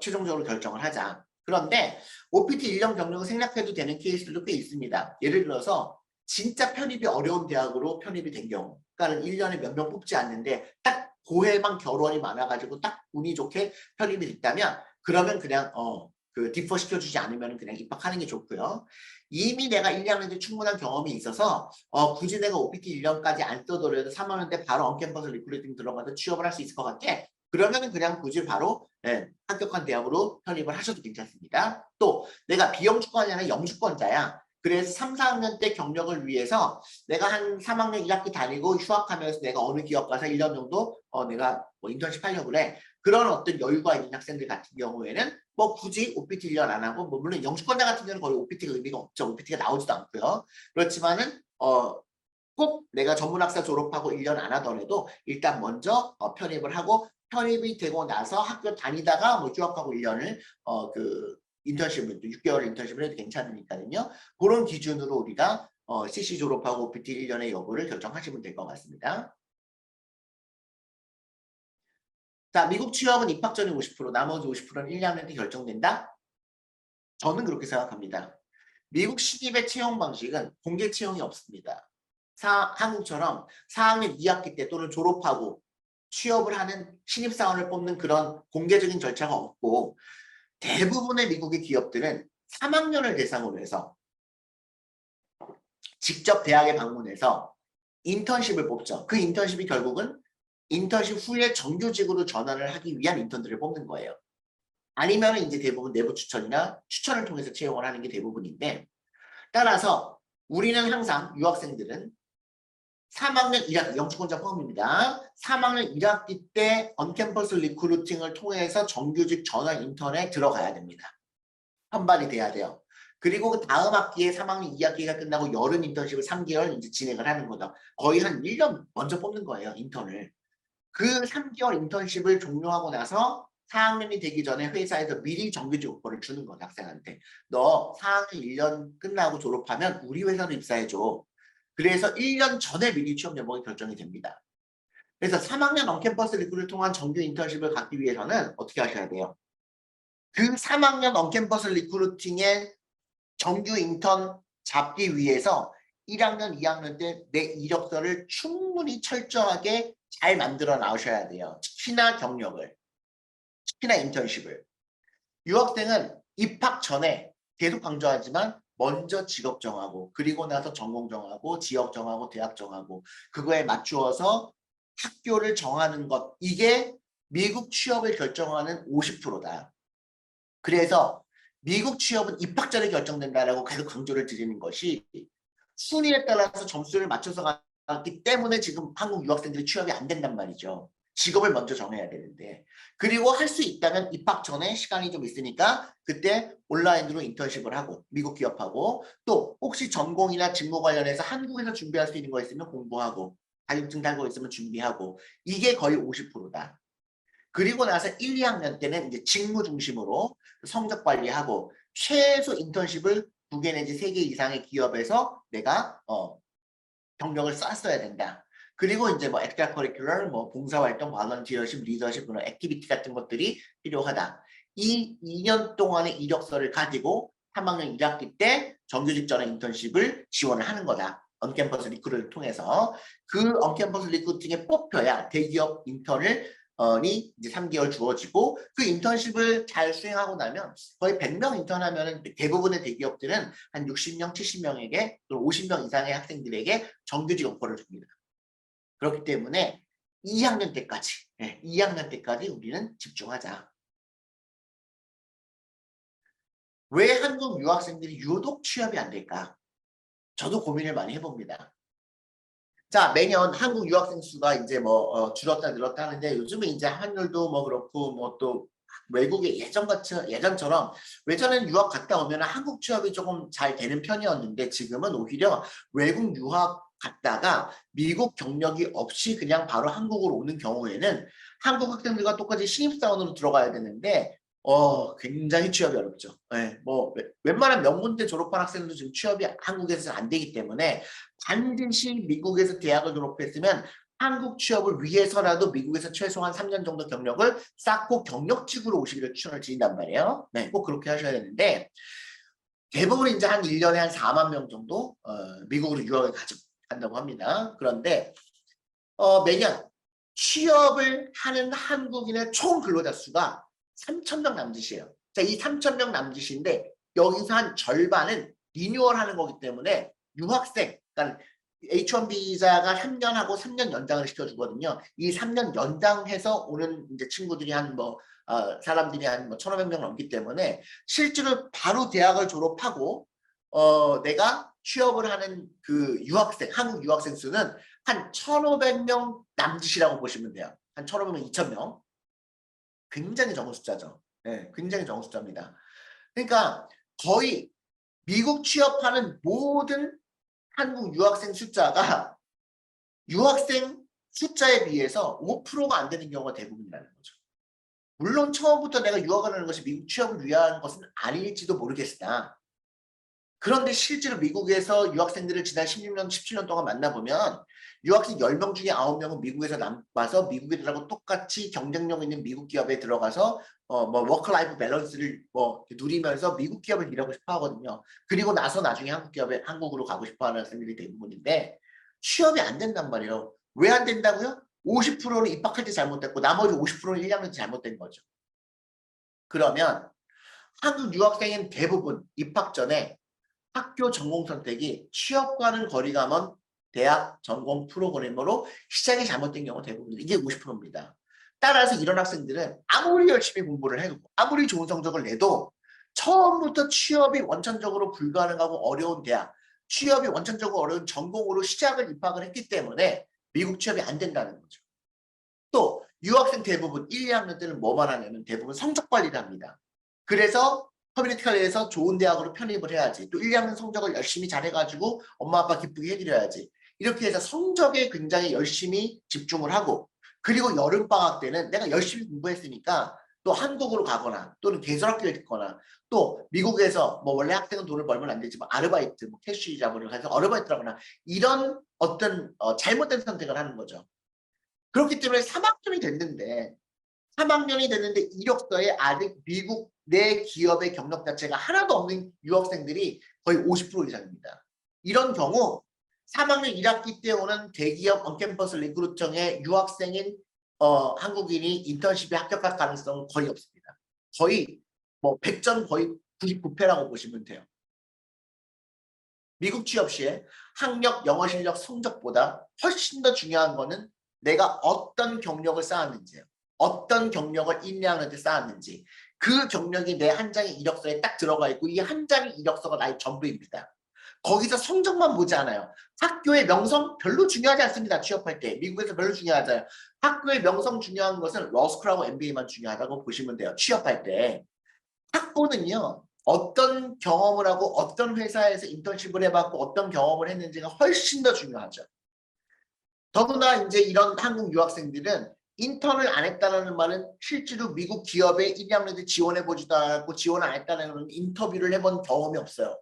Speaker 1: 최종적으로 결정을 하자. 그런데 OPT 1년 경력을 생략해도 되는 케이스들도 꽤 있습니다. 예를 들어서 진짜 편입이 어려운 대학으로 편입이 된 경우, 그러니까 1년에 몇 명 뽑지 않는데 딱 고해만 결혼이 많아가지고 딱 운이 좋게 편입이 됐다면 그러면 그냥 그 디퍼 시켜주지 않으면 그냥 입학하는 게 좋고요. 이미 내가 1, 2학년 때 충분한 경험이 있어서 굳이 내가 OPT 1년까지 안 써더라도 3학년 때 바로 언캠퍼스 리크루팅 들어가서 취업을 할 수 있을 것 같아. 그러면은 그냥 굳이 바로 합격한 대학으로 편입을 하셔도 괜찮습니다. 또 내가 비영주권이 아니라 영주권자야. 그래서 3, 4학년 때 경력을 위해서 내가 한 3학년 1학기 다니고 휴학하면서 내가 어느 기업 가서 1년 정도 내가 뭐 인턴십 하려고 그래. 그런 어떤 여유가 있는 학생들 같은 경우에는 뭐 굳이 OPT 1년 안 하고 뭐 물론 영주권자 같은 경우는 거의 OPT가 의미가 없죠. OPT가 나오지도 않고요. 그렇지만은 꼭 내가 전문학사 졸업하고 1년 안 하더라도 일단 먼저 편입을 하고 편입이 되고 나서 학교 다니다가 뭐 휴학하고 1년을 그 인턴십을 6개월 인턴십을 해도 괜찮으니까요. 그런 기준으로 우리가 CC 졸업하고 OPT 1년의 여부를 결정하시면 될 것 같습니다. 자, 미국 취업은 입학 전에 50%, 나머지 50%는 1, 2학년 때 결정된다? 저는 그렇게 생각합니다. 미국 신입의 채용 방식은 공개 채용이 없습니다. 한국처럼 4학년 2학기 때 또는 졸업하고 취업을 하는 신입사원을 뽑는 그런 공개적인 절차가 없고 대부분의 미국의 기업들은 3학년을 대상으로 해서 직접 대학에 방문해서 인턴십을 뽑죠. 그 인턴십이 결국은 인턴십 후에 정규직으로 전환을 하기 위한 인턴들을 뽑는 거예요. 아니면 이제 대부분 내부 추천이나 추천을 통해서 채용을 하는 게 대부분인데 따라서 우리는 항상 유학생들은 3학년 1학기, 영주권자 포함입니다. 3학년 1학기 때 언캠퍼스 리크루팅을 통해서 정규직 전환 인턴에 들어가야 됩니다. 선발이 돼야 돼요. 그리고 그 다음 학기에 3학년 2학기가 끝나고 여름 인턴십을 3개월 이제 진행을 하는 거죠. 거의 한 1년 먼저 뽑는 거예요, 인턴을. 그 3개월 인턴십을 종료하고 나서 4학년이 되기 전에 회사에서 미리 정규직 오퍼를 주는 거죠, 학생한테. 너 4학년 1년 끝나고 졸업하면 우리 회사로 입사해줘. 그래서 1년 전에 미리 취업 연봉이 결정이 됩니다. 그래서 3학년 언캠퍼스 리크루를 통한 정규 인턴십을 갖기 위해서는 어떻게 하셔야 돼요? 그 3학년 언캠퍼스 리크루팅의 정규 인턴 잡기 위해서 1학년, 2학년 때 내 이력서를 충분히 철저하게 잘 만들어 나오셔야 돼요. 특히나 경력을, 특히나 인턴십을. 유학생은 입학 전에 계속 강조하지만 먼저 직업 정하고 그리고 나서 전공 정하고 지역 정하고 대학 정하고 그거에 맞추어서 학교를 정하는 것 이게 미국 취업을 결정하는 50%다. 그래서 미국 취업은 입학 전에 결정된다라고 계속 강조를 드리는 것이 순위에 따라서 점수를 맞춰서 갔기 때문에 지금 한국 유학생들이 취업이 안 된단 말이죠. 직업을 먼저 정해야 되는데 그리고 할 수 있다면 입학 전에 시간이 좀 있으니까 그때 온라인으로 인턴십을 하고 미국 기업하고 또 혹시 전공이나 직무 관련해서 한국에서 준비할 수 있는 거 있으면 공부하고 자격증 달고 있으면 준비하고 이게 거의 50%다. 그리고 나서 1, 2학년 때는 이제 직무 중심으로 성적 관리하고 최소 인턴십을 2개 내지 3개 이상의 기업에서 내가 경력을 쌓았어야 된다. 그리고 이제 뭐 엑스트라 커리큘러, 뭐 봉사활동, 발런티어십, 리더십, 그런 액티비티 같은 것들이 필요하다. 이 2년 동안의 이력서를 가지고 3학년 1학기 때 정규직 전환 인턴십을 지원을 하는 거다. 언캠퍼스 리크루팅을 통해서 그 언캠퍼스 리크루팅에 뽑혀야 대기업 인턴을 이 이제 3개월 주어지고 그 인턴십을 잘 수행하고 나면 거의 100명 인턴하면 대부분의 대기업들은 한 60명, 70명에게 또는 50명 이상의 학생들에게 정규직 오퍼를 줍니다. 그렇기 때문에 2학년 때까지 2학년 때까지 우리는 집중하자. 왜 한국 유학생들이 유독 취업이 안 될까? 저도 고민을 많이 해봅니다. 자, 매년 한국 유학생 수가 이제 뭐 줄었다 늘었다 하는데 요즘은 이제 환율도 뭐 그렇고 뭐 또 외국에 예전처럼 예전에는 유학 갔다 오면 한국 취업이 조금 잘 되는 편이었는데 지금은 오히려 외국 유학 갔다가 미국 경력이 없이 그냥 바로 한국으로 오는 경우에는 한국 학생들과 똑같이 신입사원으로 들어가야 되는데 굉장히 취업이 어렵죠. 네, 뭐 웬만한 명문대 졸업한 학생도 지금 취업이 한국에서는 안 되기 때문에 반드시 미국에서 대학을 졸업했으면 한국 취업을 위해서라도 미국에서 최소한 3년 정도 경력을 쌓고 경력직으로 오시기를 추천을 드린단 말이에요. 네, 꼭 그렇게 하셔야 되는데 대부분 이제 한 1년에 한 4만 명 정도 미국으로 유학을 간다고 합니다. 그런데 매년 취업을 하는 한국인의 총 근로자 수가 3,000명 남짓이에요. 자, 이 3,000명 남짓인데 여기서 한 절반은 리뉴얼 하는 거기 때문에 유학생, 그러니까 H1 비자가 3년 하고 3년 연장을 시켜주거든요. 이 3년 연장해서 오는 이제 친구들이 사람들이 한 1,500명 넘기 때문에 실제로 바로 대학을 졸업하고 내가 취업을 하는 그 유학생, 한국 유학생 수는 한 1,500명 남짓이라고 보시면 돼요. 한 1,500명, 2,000명. 굉장히 적은 숫자죠. 네, 굉장히 적은 숫자입니다. 그러니까 거의 미국 취업하는 모든 한국 유학생 숫자가 유학생 숫자에 비해서 5%가 안 되는 경우가 대부분이라는 거죠. 물론 처음부터 내가 유학을 하는 것이 미국 취업을 위한 것은 아닐지도 모르겠으나 그런데 실제로 미국에서 유학생들을 지난 16년, 17년 동안 만나보면 유학생 10명 중에 9명은 미국에서 남아서 미국 애들하고 똑같이 경쟁력 있는 미국 기업에 들어가서 워크 라이프 밸런스를 누리면서 미국 기업을 일하고 싶어 하거든요. 그리고 나서 나중에 한국으로 가고 싶어 하는 학생들이 대부분인데 취업이 안 된단 말이에요. 왜 안 된다고요? 50%는 입학할 때 잘못됐고 나머지 50%는 1학년 때 잘못된 거죠. 그러면 한국 유학생인 대부분 입학 전에 학교 전공 선택이 취업과는 거리가 먼 대학 전공 프로그램으로 시작이 잘못된 경우 대부분 이게 50%입니다. 따라서 이런 학생들은 아무리 열심히 공부를 해도 아무리 좋은 성적을 내도 처음부터 취업이 원천적으로 불가능하고 어려운 대학, 취업이 원천적으로 어려운 전공으로 시작을 입학을 했기 때문에 미국 취업이 안 된다는 거죠. 또 유학생 대부분 1, 2학년 때는 뭐만 하냐면 대부분 성적 관리를 합니다. 그래서 커뮤니티 칼리에서 좋은 대학으로 편입을 해야지. 또 1, 2학년 성적을 열심히 잘해가지고 엄마 아빠 기쁘게 해드려야지. 이렇게 해서 성적에 굉장히 열심히 집중을 하고 그리고 여름방학 때는 내가 열심히 공부했으니까 또 한국으로 가거나 또는 개설학교에 있거나 또 미국에서 원래 학생은 돈을 벌면 안 되지만 아르바이트, 캐시 잡으러 가서 아르바이트를 하거나 이런 어떤 잘못된 선택을 하는 거죠. 그렇기 때문에 3학년이 됐는데 이력서에 아직 미국 내 기업의 경력 자체가 하나도 없는 유학생들이 거의 50% 이상입니다. 이런 경우 3학년 1학기 때 오는 대기업 언캠퍼스 리크루팅의 유학생인 한국인이 인턴십에 합격할 가능성은 거의 없습니다. 거의 100점 거의 99패라고 보시면 돼요. 미국 취업 시에 학력, 영어 실력, 성적보다 훨씬 더 중요한 거는 내가 어떤 경력을 쌓았는지예요. 어떤 경력을 1, 2학년 때 쌓았는지. 그 경력이 내 한 장의 이력서에 딱 들어가 있고 이 한 장의 이력서가 나의 전부입니다. 거기서 성적만 보지 않아요. 학교의 명성 별로 중요하지 않습니다. 취업할 때. 미국에서 별로 중요하잖아요. 학교의 명성 중요한 것은 러스쿨하고 MBA만 중요하다고 보시면 돼요. 취업할 때. 학부는요. 어떤 경험을 하고 어떤 회사에서 인턴십을 해봤고 어떤 경험을 했는지가 훨씬 더 중요하죠. 더구나 이제 이런 한국 유학생들은 인턴을 안 했다는 말은 실제로 미국 기업에 1, 2학년 때 지원해보지도 않았고 지원 안 했다는 인터뷰를 해본 경험이 없어요.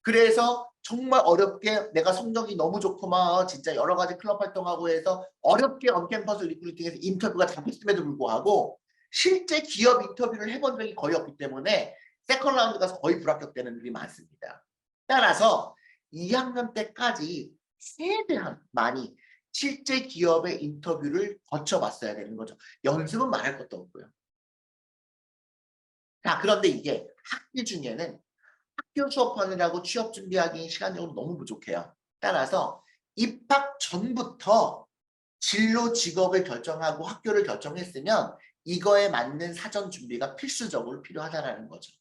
Speaker 1: 그래서 정말 어렵게 내가 성적이 너무 좋고 막 진짜 여러 가지 클럽 활동하고 해서 어렵게 언캠퍼스 리크루팅에서 인터뷰가 잡혔음에도 불구하고 실제 기업 인터뷰를 해본 적이 거의 없기 때문에 세컨 라운드 가서 거의 불합격되는 일이 많습니다. 따라서 2학년 때까지 최대한 많이 실제 기업의 인터뷰를 거쳐봤어야 되는 거죠. 연습은 말할 것도 없고요. 자, 그런데 이게 학기 중에는 학교 수업하느라고 취업 준비하기 시간적으로 너무 부족해요. 따라서 입학 전부터 진로 직업을 결정하고 학교를 결정했으면 이거에 맞는 사전 준비가 필수적으로 필요하다는 거죠.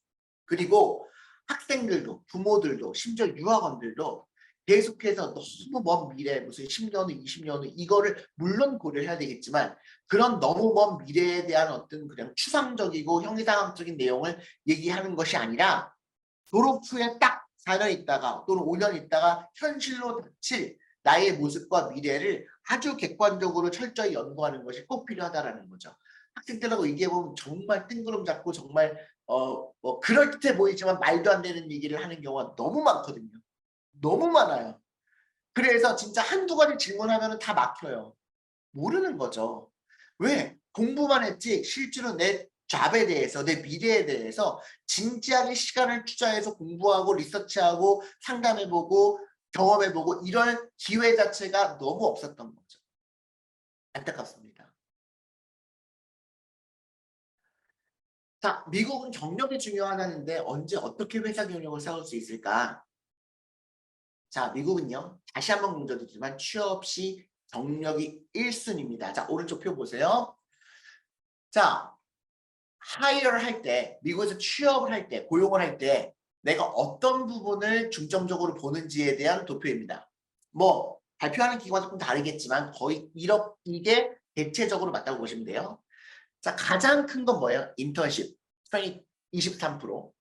Speaker 1: 그리고 학생들도 부모들도 심지어 유학원들도 계속해서 너무 먼 미래 무슨 10년 후 20년 후 이거를 물론 고려해야 되겠지만 그런 너무 먼 미래에 대한 어떤 그냥 추상적이고 형이상학적인 내용을 얘기하는 것이 아니라 졸업 후에 딱 4년 있다가 또는 5년 있다가 현실로 닥칠 나의 모습과 미래를 아주 객관적으로 철저히 연구하는 것이 꼭 필요하다라는 거죠. 학생들하고 얘기해보면 정말 뜬구름 잡고 정말 뭐 그럴듯해 보이지만 말도 안 되는 얘기를 하는 경우가 너무 많거든요. 너무 많아요. 그래서 진짜 한두 가지 질문하면 다 막혀요. 모르는 거죠. 왜? 공부만 했지 실제로 내 잡에 대해서 내 미래에 대해서 진지하게 시간을 투자해서 공부하고 리서치하고 상담해보고 경험해보고 이런 기회 자체가 너무 없었던 거죠. 안타깝습니다. 자, 미국은 경력이 중요하다는데 언제 어떻게 회사 경력을 쌓을 수 있을까? 자, 미국은요. 다시 한번 강조드리지만 취업 시 경력이 1순위입니다. 자, 오른쪽 표 보세요. 자, hire 할 때, 미국에서 취업을 할 때, 고용을 할 때 내가 어떤 부분을 중점적으로 보는지에 대한 도표입니다. 뭐 발표하는 기관은 조금 다르겠지만 거의 이게 대체적으로 맞다고 보시면 돼요. 자, 가장 큰 건 뭐예요? 인턴십, 23%.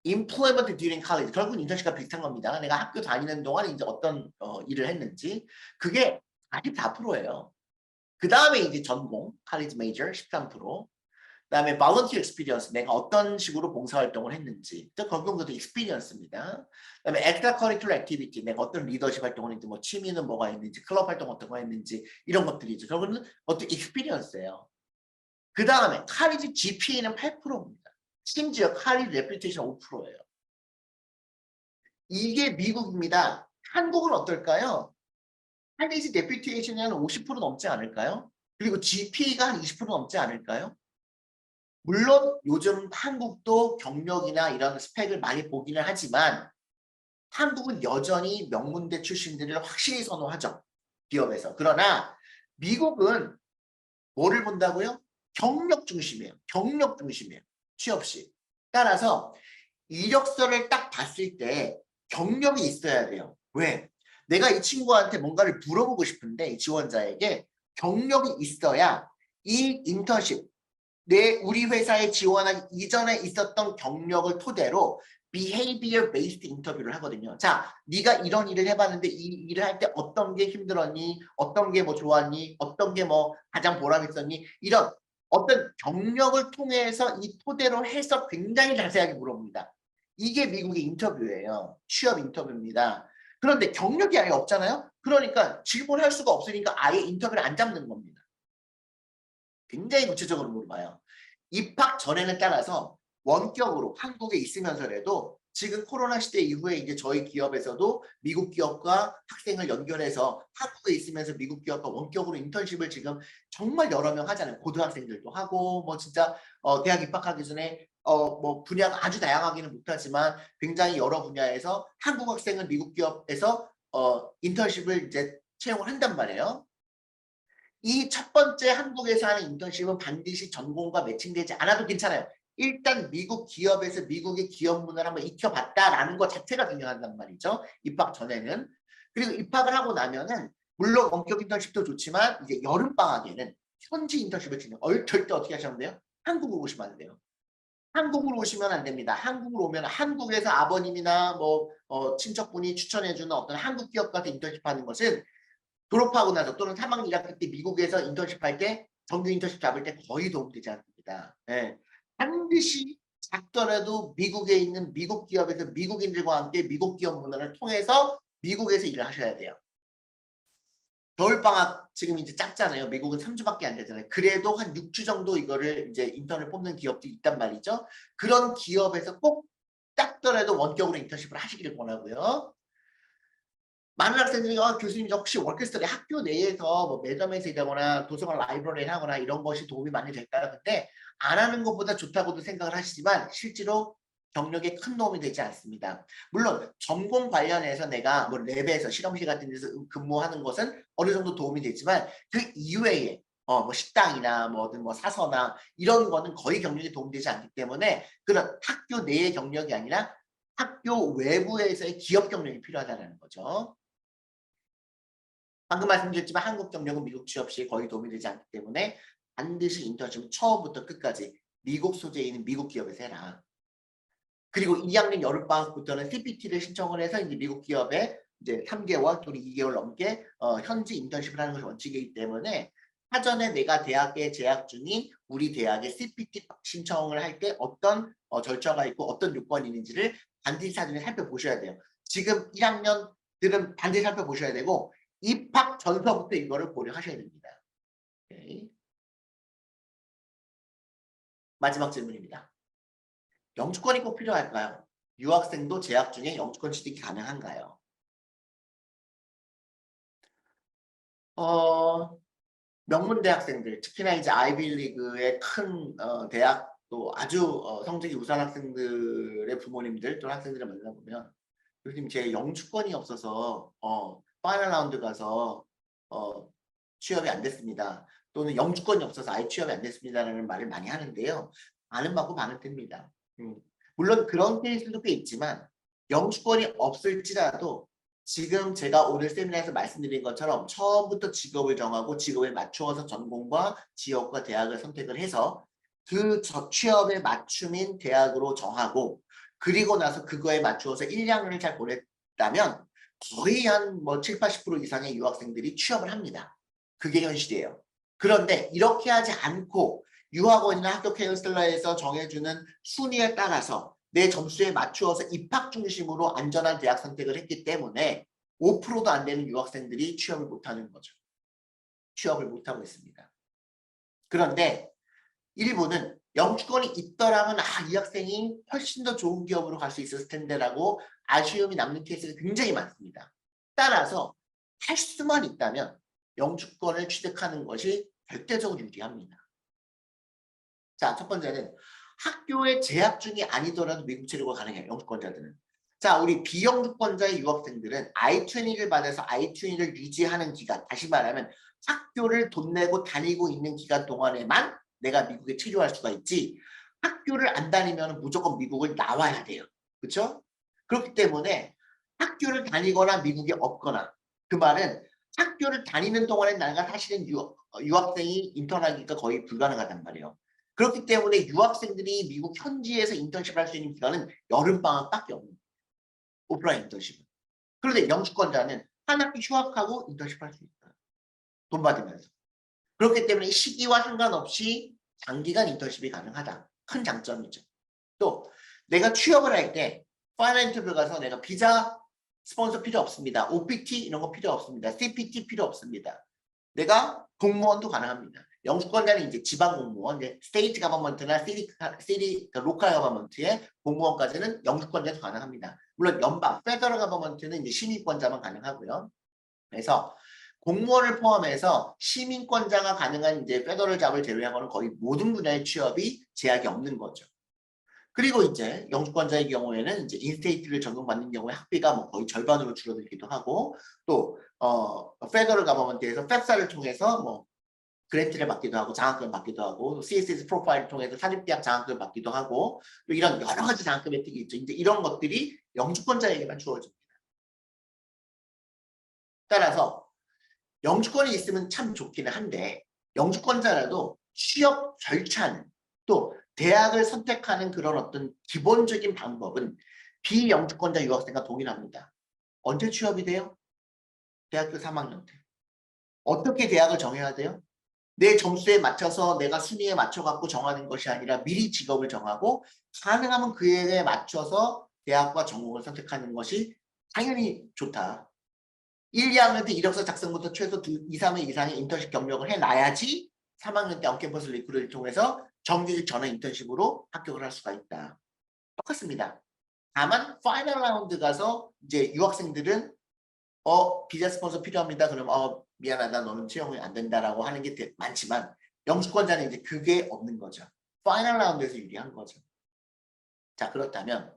Speaker 1: employment during college, 결국 인턴십과 비슷한 겁니다. 내가 학교 다니는 동안 이제 어떤 일을 했는지 그게 44%예요. 그 다음에 이제 전공, college major 13%. 그다음에 volunteer experience, 내가 어떤 식으로 봉사활동을 했는지, 또 결국은 experience입니다. 그다음에 extracurricular activity, 내가 어떤 리더십 활동을 했는지, 뭐 취미는 뭐가 있는지, 클럽 활동 어떤 거 했는지 이런 것들이죠. 결국은 어떤 experience예요. 그 다음에 college GPA는 8%입니다. 심지어 college reputation 5%예요. 이게 미국입니다. 한국은 어떨까요? college reputation이 한 50% 넘지 않을까요? 그리고 GPA가 한 20% 넘지 않을까요? 물론 요즘 한국도 경력이나 이런 스펙을 많이 보기는 하지만 한국은 여전히 명문대 출신들을 확실히 선호하죠. 기업에서. 그러나 미국은 뭐를 본다고요? 경력 중심이에요. 경력 중심이에요. 취업 시. 따라서 이력서를 딱 봤을 때 경력이 있어야 돼요. 왜? 내가 이 친구한테 뭔가를 물어보고 싶은데 이 지원자에게 경력이 있어야 이 인턴십, 우리 회사에 지원하기 이전에 있었던 경력을 토대로 behavior based 인터뷰를 하거든요. 자, 네가 이런 일을 해봤는데 이 일을 할 때 어떤 게 힘들었니? 어떤 게 뭐 좋았니? 어떤 게 뭐 가장 보람 있었니? 이런 어떤 경력을 통해서 이 토대로 해서 굉장히 자세하게 물어봅니다. 이게 미국의 인터뷰예요. 취업 인터뷰입니다. 그런데 경력이 아예 없잖아요. 그러니까 질문할 수가 없으니까 아예 인터뷰를 안 잡는 겁니다. 굉장히 구체적으로 물어봐요. 입학 전에는 따라서 원격으로 한국에 있으면서라도 지금 코로나 시대 이후에 이제 저희 기업에서도 미국 기업과 학생을 연결해서 한국에 있으면서 미국 기업과 원격으로 인턴십을 지금 정말 여러 명 하잖아요. 고등학생들도 하고 뭐 진짜 대학 입학하기 전에 뭐 분야가 아주 다양하기는 못하지만 굉장히 여러 분야에서 한국 학생을 미국 기업에서 인턴십을 이제 채용을 한단 말이에요. 이 첫 번째 한국에서 하는 인턴십은 반드시 전공과 매칭되지 않아도 괜찮아요. 일단 미국 기업에서 미국의 기업 문화를 한번 익혀봤다라는 것 자체가 중요하단 말이죠. 입학 전에는. 그리고 입학을 하고 나면은 물론 원격 인턴십도 좋지만 이제 여름방학에는 현지 인턴십을 진행. 절대 어떻게 하시면 돼요? 한국으로 오시면 안 돼요. 한국으로 오시면 안 됩니다. 한국으로 오면 한국에서 아버님이나 뭐 친척분이 추천해주는 어떤 한국 기업 같은 인턴십 하는 것은 졸업하고 나서 또는 3학년 1학기 때 미국에서 인턴십 할 때 정규 인턴십 잡을 때 거의 도움되지 않습니다. 예. 반드시 작더라도 미국에 있는 미국 기업에서 미국인들과 함께 미국 기업 문화를 통해서 미국에서 일을 하셔야 돼요. 겨울방학 지금 이제 짧잖아요. 미국은 3주밖에 안 되잖아요. 그래도 한 6주 정도 이거를 이제 인턴을 뽑는 기업도 있단 말이죠. 그런 기업에서 꼭 작더라도 원격으로 인턴십을 하시기를 권하고요. 많은 학생들이 교수님 혹시 워크스터디 학교 내에서 뭐 매점에서 일하거나 도서관 라이브러리를 하거나 이런 것이 도움이 많이 될까요? 근데 안 하는 것보다 좋다고도 생각을 하시지만 실제로 경력에 큰 도움이 되지 않습니다. 물론 전공 관련해서 내가 뭐 랩에서 실험실 같은 데서 근무하는 것은 어느 정도 도움이 되지만 그 이외에 뭐 식당이나 뭐든 뭐 사서나 이런 거는 거의 경력에 도움되지 않기 때문에 그런 학교 내의 경력이 아니라 학교 외부에서의 기업 경력이 필요하다는 거죠. 방금 말씀드렸지만 한국 경력은 미국 취업 시에 거의 도움이 되지 않기 때문에 반드시 인턴십은 처음부터 끝까지 미국 소재에 있는 미국 기업에서 해라. 그리고 2학년 여름방학부터는 CPT를 신청을 해서 이제 미국 기업에 이제 3개월 또는 2개월 넘게 현지 인턴십을 하는 것이 원칙이기 때문에 사전에 내가 대학에 재학 중인 우리 대학의 CPT 신청을 할 때 어떤 절차가 있고 어떤 요건이 있는지를 반드시 사전에 살펴보셔야 돼요. 지금 1학년들은 반드시 살펴보셔야 되고 입학 전서부터 이거를 고려하셔야 됩니다. 오케이. 마지막 질문입니다. 영주권이 꼭 필요할까요? 유학생도 재학 중에 영주권 취득이 가능한가요? 명문 대학생들, 특히나 이제 아이비리그의 큰 대학도 아주 성적이 우수한 학생들의 부모님들 또는 학생들을 만나보면 교수님 제 영주권이 없어서 파이널 라운드 가서 취업이 안 됐습니다. 또는 영주권이 없어서 아예 취업이 안 됐습니다라는 말을 많이 하는데요. 반은 맞고 반은 틀립니다. 물론 그런 케이스도 꽤 있지만 영주권이 없을지라도 지금 제가 오늘 세미나에서 말씀드린 것처럼 처음부터 직업을 정하고 직업에 맞추어서 전공과 지역과 대학을 선택을 해서 그 취업에 맞춤인 대학으로 정하고 그리고 나서 그거에 맞추어서 1, 2학년을 잘 보냈다면 거의 한 뭐 7, 80% 이상의 유학생들이 취업을 합니다. 그게 현실이에요. 그런데 이렇게 하지 않고 유학원이나 학교 카운슬러에서 정해주는 순위에 따라서 내 점수에 맞추어서 입학 중심으로 안전한 대학 선택을 했기 때문에 5%도 안 되는 유학생들이 취업을 못하는 거죠. 취업을 못하고 있습니다. 그런데 일부는 영주권이 있더라면 이 학생이 훨씬 더 좋은 기업으로 갈 수 있었을 텐데라고 아쉬움이 남는 케이스가 굉장히 많습니다. 따라서 할 수만 있다면 영주권을 취득하는 것이 절대적으로 유리합니다. 자, 첫 번째는 학교에 재학 중이 아니더라도 미국 체류가 가능해요. 영주권자들은. 자, 우리 비영주권자의 유학생들은 I-20를 받아서 I-20를 유지하는 기간, 다시 말하면 학교를 돈 내고 다니고 있는 기간 동안에만 내가 미국에 체류할 수가 있지 학교를 안 다니면 무조건 미국을 나와야 돼요. 그렇죠? 그렇기 때문에 학교를 다니거나 미국에 없거나 그 말은 학교를 다니는 동안에 내가 사실은 유학생이 인턴하기가 거의 불가능하단 말이에요. 그렇기 때문에 유학생들이 미국 현지에서 인턴십을 할 수 있는 기간은 여름방학밖에 없는 오프라인 인턴십은. 그런데 영주권자는 한 학기 휴학하고 인턴십 할 수 있어요. 돈 받으면서. 그렇기 때문에 시기와 상관없이 장기간 인턴십이 가능하다. 큰 장점이죠. 또 내가 취업을 할 때 파이널 인터뷰 가서 내가 비자 스폰서 필요 없습니다. OPT 이런 거 필요 없습니다. CPT 필요 없습니다. 내가 공무원도 가능합니다. 영주권자는 이제 지방 공무원, 이제 스테이트 가버먼트나 시티 로컬 가버먼트의 공무원까지는 영주권자도 가능합니다. 물론 연방, 페더럴 가버먼트는 이제 시민권자만 가능하고요. 그래서 공무원을 포함해서 시민권자가 가능한 이제 페더럴 잡을 제외하고는 거의 모든 분야의 취업이 제약이 없는 거죠. 그리고 이제 영주권자의 경우에는 이제 인스테이트를 적용받는 경우에 학비가 뭐 거의 절반으로 줄어들기도 하고 또 페더럴 가버먼트에서 팹사를 통해서 뭐 그랜트를 받기도 하고 장학금을 받기도 하고 CSS 프로파일을 통해서 사립대학 장학금을 받기도 하고 또 이런 여러 가지 장학금 혜택이 있죠. 이제 이런 것들이 영주권자에게만 주어집니다. 따라서 영주권이 있으면 참 좋기는 한데 영주권자라도 취업 절차는 또 대학을 선택하는 그런 어떤 기본적인 방법은 비영주권자 유학생과 동일합니다. 언제 취업이 돼요? 대학교 3학년 때. 어떻게 대학을 정해야 돼요? 내 점수에 맞춰서 내가 순위에 맞춰갖고 정하는 것이 아니라 미리 직업을 정하고 가능하면 그에 맞춰서 대학과 전공을 선택하는 것이 당연히 좋다. 1, 2학년 때 이력서 작성부터 최소 2, 3회 이상의 인턴십 경력을 해놔야지 3학년 때 언캠퍼스 리크루트를 통해서 정규직 전원 인턴십으로 합격을 할 수가 있다. 똑같습니다. 다만 파이널 라운드 가서 이제 유학생들은 비자 스폰서 필요합니다. 그럼 미안하다 너는 채용이 안 된다라고 하는 게 많지만 영주권자는 이제 그게 없는 거죠. 파이널 라운드에서 유리한 거죠. 자, 그렇다면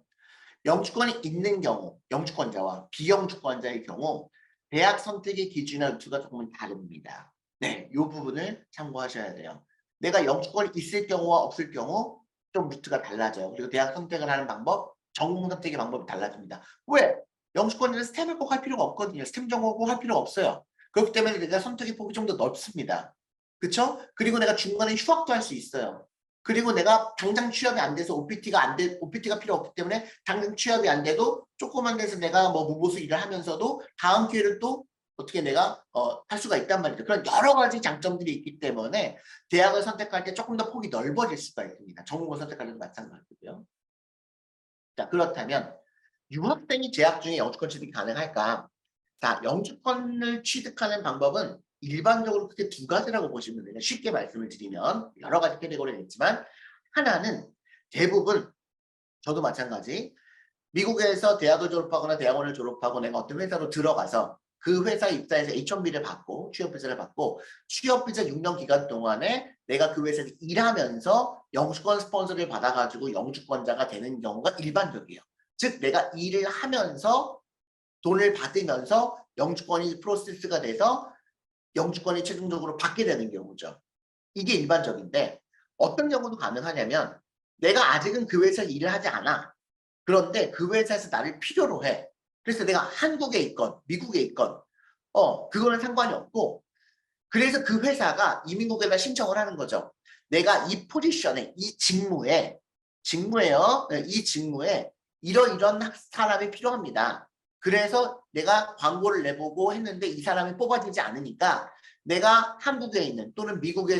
Speaker 1: 영주권이 있는 경우 영주권자와 비영주권자의 경우 대학 선택의 기준이나 루트가 조금은 다릅니다. 네, 이 부분을 참고하셔야 돼요. 내가 영주권이 있을 경우와 없을 경우 좀 루트가 달라져요. 그리고 대학 선택을 하는 방법, 전공 선택의 방법이 달라집니다. 왜? 영주권자는 스템을 꼭 할 필요가 없거든요. 스템 전공 꼭 할 필요가 없어요. 그렇기 때문에 내가 선택의 폭이 좀 더 넓습니다. 그렇죠? 그리고 내가 중간에 휴학도 할 수 있어요. 그리고 내가 당장 취업이 안 돼서 OPT가 필요 없기 때문에 당장 취업이 안 돼도 조그만 데서 내가 뭐 무보수 일을 하면서도 다음 기회를 또 어떻게 내가 할 수가 있단 말이죠. 그런 여러 가지 장점들이 있기 때문에 대학을 선택할 때 조금 더 폭이 넓어질 수가 있습니다. 전공을 선택할 때도 마찬가지고요. 자, 그렇다면 유학생이 재학 중에 영주권 취득이 가능할까? 자, 영주권을 취득하는 방법은 일반적으로 크게 두 가지라고 보시면 돼요. 쉽게 말씀을 드리면 여러 가지 캐테고리가 있지만 하나는 대부분 저도 마찬가지 미국에서 대학을 졸업하거나 대학원을 졸업하고 내가 어떤 회사로 들어가서 그 회사에 입사해서 H1B를 받고 취업비자를 받고 취업비자 6년 기간 동안에 내가 그 회사에서 일하면서 영주권 스폰서를 받아가지고 영주권자가 되는 경우가 일반적이에요. 즉 내가 일을 하면서 돈을 받으면서 영주권이 프로세스가 돼서 영주권이 최종적으로 받게 되는 경우죠. 이게 일반적인데 어떤 경우도 가능하냐면 내가 아직은 그 회사에 일을 하지 않아. 그런데 그 회사에서 나를 필요로 해. 그래서 내가 한국에 있건 미국에 있건 그거는 상관이 없고 그래서 그 회사가 이민국에다 신청을 하는 거죠. 내가 이 포지션에 이 직무에요. 네, 이 직무에 이러이런 사람이 필요합니다. 그래서 내가 광고를 내보고 했는데 이 사람이 뽑아지지 않으니까 내가 한국에 있는 또는 미국에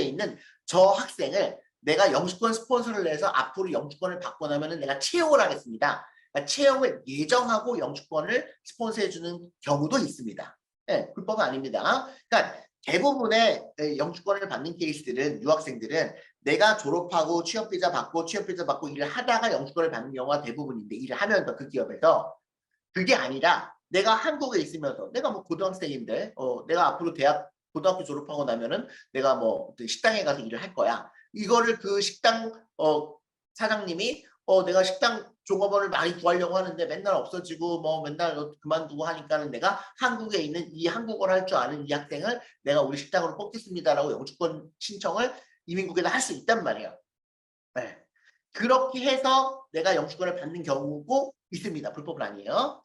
Speaker 1: 있는 저 학생을 내가 영주권 스폰서를 내서 앞으로 영주권을 받고 나면은 내가 채용을 하겠습니다. 그러니까 채용을 예정하고 영주권을 스폰서해주는 경우도 있습니다. 네, 불법은 아닙니다. 그러니까 대부분의 영주권을 받는 케이스들은 유학생들은 내가 졸업하고 취업비자 받고 일을 하다가 영주권을 받는 경우가 대부분인데 일을 하면서 그 기업에서 그게 아니라 내가 한국에 있으면서 내가 뭐 고등학생인데 내가 앞으로 고등학교 졸업하고 나면은 내가 뭐 식당에 가서 일을 할 거야. 이거를 그 식당 사장님이 내가 식당 종업원을 많이 구하려고 하는데 맨날 없어지고 뭐 맨날 그만두고 하니까는 내가 한국에 있는 이 한국어를 할 줄 아는 이 학생을 내가 우리 식당으로 뽑겠습니다라고 영주권 신청을 이민국에다 할 수 있단 말이에요. 네. 그렇게 해서 내가 영주권을 받는 경우고 있습니다. 불법은 아니에요.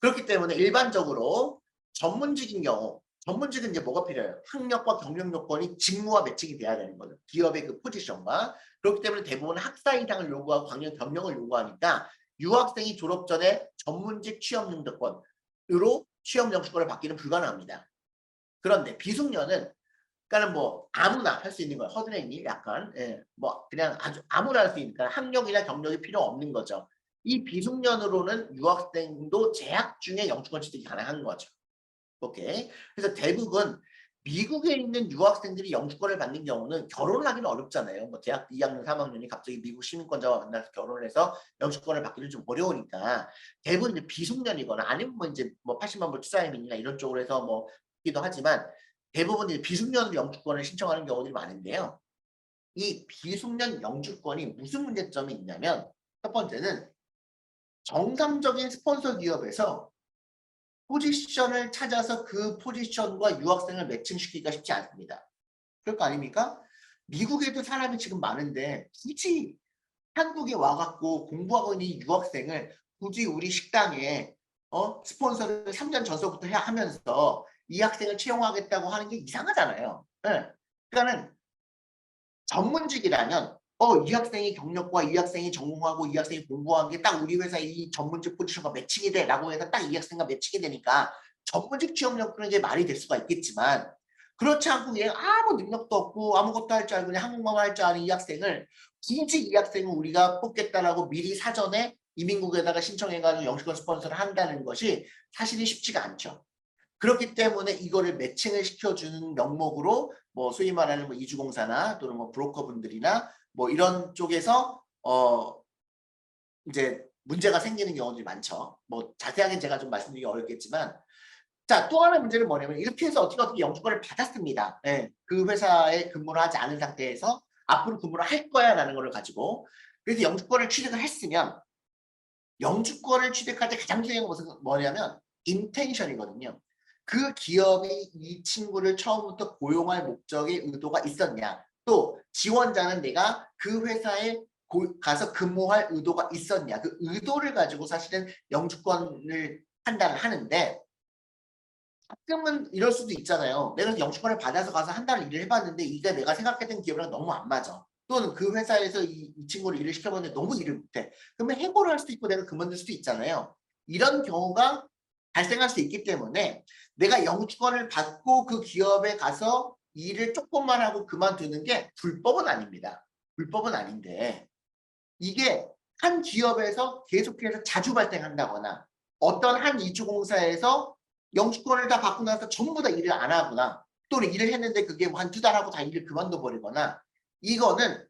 Speaker 1: 그렇기 때문에 일반적으로 전문직인 경우, 전문직은 이제 뭐가 필요해요? 학력과 경력 요건이 직무와 매칭이 돼야 되는 거죠. 기업의 그 포지션과. 그렇기 때문에 대부분 학사 이상을 요구하고 경력을 요구하니까 유학생이 졸업 전에 전문직 취업 능력권으로 취업 영주권을 받기는 불가능합니다. 그런데 비숙련은 그러니까는 뭐 아무나 할 수 있는 거예요. 허드렛일 약간 뭐 그냥 아주 아무나 할 수 있으니까 학력이나 경력이 필요 없는 거죠. 이 비숙련으로는 유학생도 재학 중에 영주권 취득이 가능한 거죠. 오케이. 그래서 대부분 미국에 있는 유학생들이 영주권을 받는 경우는 결혼을 하기는 어렵잖아요. 뭐 대학 2학년, 3학년이 갑자기 미국 시민권자와 만나서 결혼을 해서 영주권을 받기는 좀 어려우니까 대부분 이제 비숙련이거나 아니면 뭐 이제 뭐 80만 불 투자移民이나 이런 쪽으로 해서 뭐 있기도 하지만 대부분 이제 비숙련으로 영주권을 신청하는 경우들이 많은데요. 이 비숙련 영주권이 무슨 문제점이 있냐면 첫 번째는 정상적인 스폰서 기업에서 포지션을 찾아서 그 포지션과 유학생을 매칭시키기가 쉽지 않습니다. 그럴 거 아닙니까? 미국에도 사람이 지금 많은데 굳이 한국에 와갖고 공부하고 있는 유학생을 굳이 우리 식당에 스폰서를 3년 전서부터 해야 하면서 이 학생을 채용하겠다고 하는 게 이상하잖아요. 네. 그러니까는 전문직이라면 이 학생이 경력과 이 학생이 전공하고 이 학생이 공부한 게 딱 우리 회사의 이 전문직 포지션과 매칭이 돼라고 해서 딱 이 학생과 매칭이 되니까 전문직 취업력 그런 게 말이 될 수가 있겠지만 그렇지 않고 얘 아무 능력도 없고 아무것도 할 줄 알고 그냥 한국말만 할 줄 아는 이 학생을 굳이 이 학생을 우리가 뽑겠다라고 미리 사전에 이민국에다가 신청해가지고 영주권 스폰서를 한다는 것이 사실은 쉽지가 않죠. 그렇기 때문에 이거를 매칭을 시켜주는 명목으로 뭐 소위 말하는 뭐 이주공사나 또는 뭐 브로커분들이나 뭐 이런 쪽에서 이제 문제가 생기는 경우들이 많죠. 뭐 자세하게 제가 좀 말씀드리기 어렵겠지만 자, 또 하나의 문제는 뭐냐면 이렇게 해서 어떻게 영주권을 받았습니다. 네, 그 회사에 근무를 하지 않은 상태에서 앞으로 근무를 할 거야라는 걸 가지고 그래서 영주권을 취득을 했으면 영주권을 취득할 때 가장 중요한 것은 뭐냐면 인텐션이거든요. 그 기업이 이 친구를 처음부터 고용할 목적의 의도가 있었냐. 또 지원자는 내가 그 회사에 가서 근무할 의도가 있었냐. 그 의도를 가지고 사실은 영주권을 판단을 하는데 가끔은 이럴 수도 있잖아요. 내가 영주권을 받아서 가서 한 달 일을 해봤는데 이게 내가 생각했던 기업이랑 너무 안 맞아. 또는 그 회사에서 이 친구를 일을 시켜봤는데 너무 일을 못해. 그러면 해고를 할 수도 있고 내가 그만둘 수도 있잖아요. 이런 경우가 발생할 수 있기 때문에 내가 영주권을 받고 그 기업에 가서 일을 조금만 하고 그만두는 게 불법은 아닙니다. 불법은 아닌데 이게 한 기업에서 계속해서 자주 발생한다거나 어떤 한 이주공사에서 영주권을 다 받고 나서 전부 다 일을 안 하거나 또는 일을 했는데 그게 한 두 달 하고 다 일을 그만둬 버리거나 이거는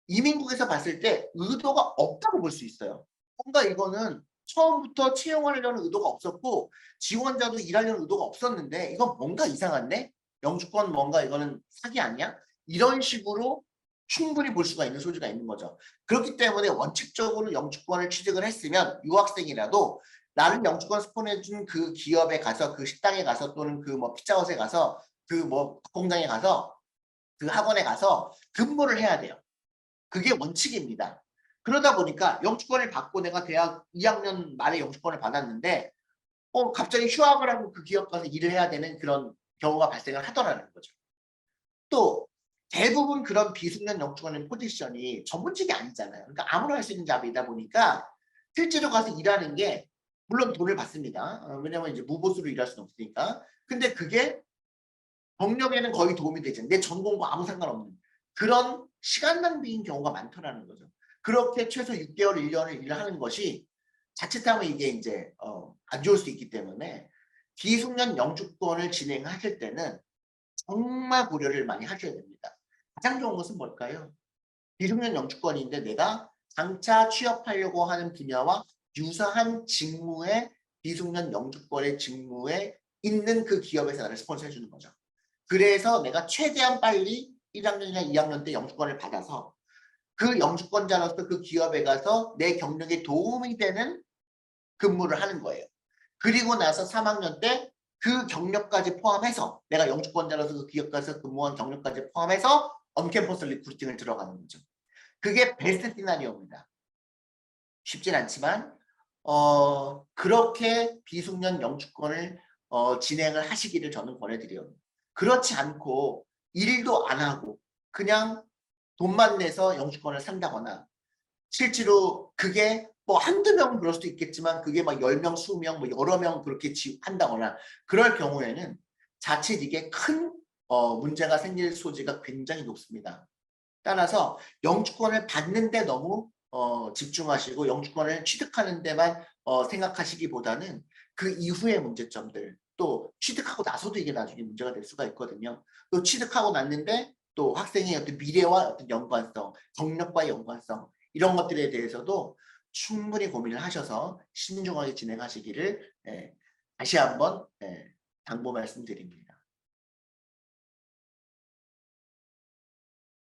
Speaker 1: 이민국에서 봤을 때 의도가 없다고 볼 수 있어요. 뭔가 이거는 처음부터 채용하려는 의도가 없었고 지원자도 일하려는 의도가 없었는데 이건 뭔가 이상한데? 영주권 뭔가 이거는 사기 아니야? 이런 식으로 충분히 볼 수가 있는 소지가 있는 거죠. 그렇기 때문에 원칙적으로 영주권을 취득을 했으면 유학생이라도 나는 영주권 스폰해준 그 기업에 가서 그 식당에 가서 또는 그 뭐 피자헛에 가서 그 뭐 공장에 가서 그 학원에 가서 근무를 해야 돼요. 그게 원칙입니다. 그러다 보니까 영주권을 받고 내가 대학 2학년 말에 영주권을 받았는데 갑자기 휴학을 하고 그 기업 가서 일을 해야 되는 그런 경우가 발생을 하더라는 거죠. 또 대부분 그런 비숙련 영주권의 포지션이 전문직이 아니잖아요. 그러니까 아무나 할 수 있는 잡이다 보니까 실제로 가서 일하는 게 물론 돈을 받습니다. 왜냐면 이제 무보수로 일할 수는 없으니까. 근데 그게 경력에는 거의 도움이 되지. 내 전공과 아무 상관없는 그런 시간 낭비인 경우가 많더라는 거죠. 그렇게 최소 6개월, 1년을 일을 하는 것이 자칫하면 이게 이제 안 좋을 수 있기 때문에 비숙련 영주권을 진행하실 때는 정말 고려를 많이 하셔야 됩니다. 가장 좋은 것은 뭘까요? 비숙련 영주권인데 내가 장차 취업하려고 하는 분야와 유사한 직무에 비숙련 영주권의 직무에 있는 그 기업에서 나를 스폰서해 주는 거죠. 그래서 내가 최대한 빨리 1학년이나 2학년 때 영주권을 받아서 그 영주권자로서 그 기업에 가서 내 경력에 도움이 되는 근무를 하는 거예요. 그리고 나서 3학년 때 그 경력까지 포함해서 내가 영주권자로서 그 기업 가서 근무한 경력까지 포함해서 언캠퍼스 리크루팅을 들어가는 거죠. 그게 베스트 시나리오입니다. 쉽진 않지만 그렇게 비숙련 영주권을 진행을 하시기를 저는 권해드려요. 그렇지 않고 일도 안 하고 그냥 돈만 내서 영주권을 산다거나 실제로 그게 뭐 한두 명은 그럴 수도 있겠지만 그게 막 10명, 20명, 뭐 여러 명 그렇게 한다거나 그럴 경우에는 자칫 이게 큰 문제가 생길 소지가 굉장히 높습니다. 따라서 영주권을 받는데 너무 집중하시고 영주권을 취득하는 데만 생각하시기보다는 그 이후의 문제점들 또 취득하고 나서도 이게 나중에 문제가 될 수가 있거든요. 또 취득하고 났는데 또 학생의 어떤 미래와 어떤 연관성, 경력과의 연관성 이런 것들에 대해서도 충분히 고민을 하셔서 신중하게 진행하시기를 다시 한번 당부 말씀드립니다.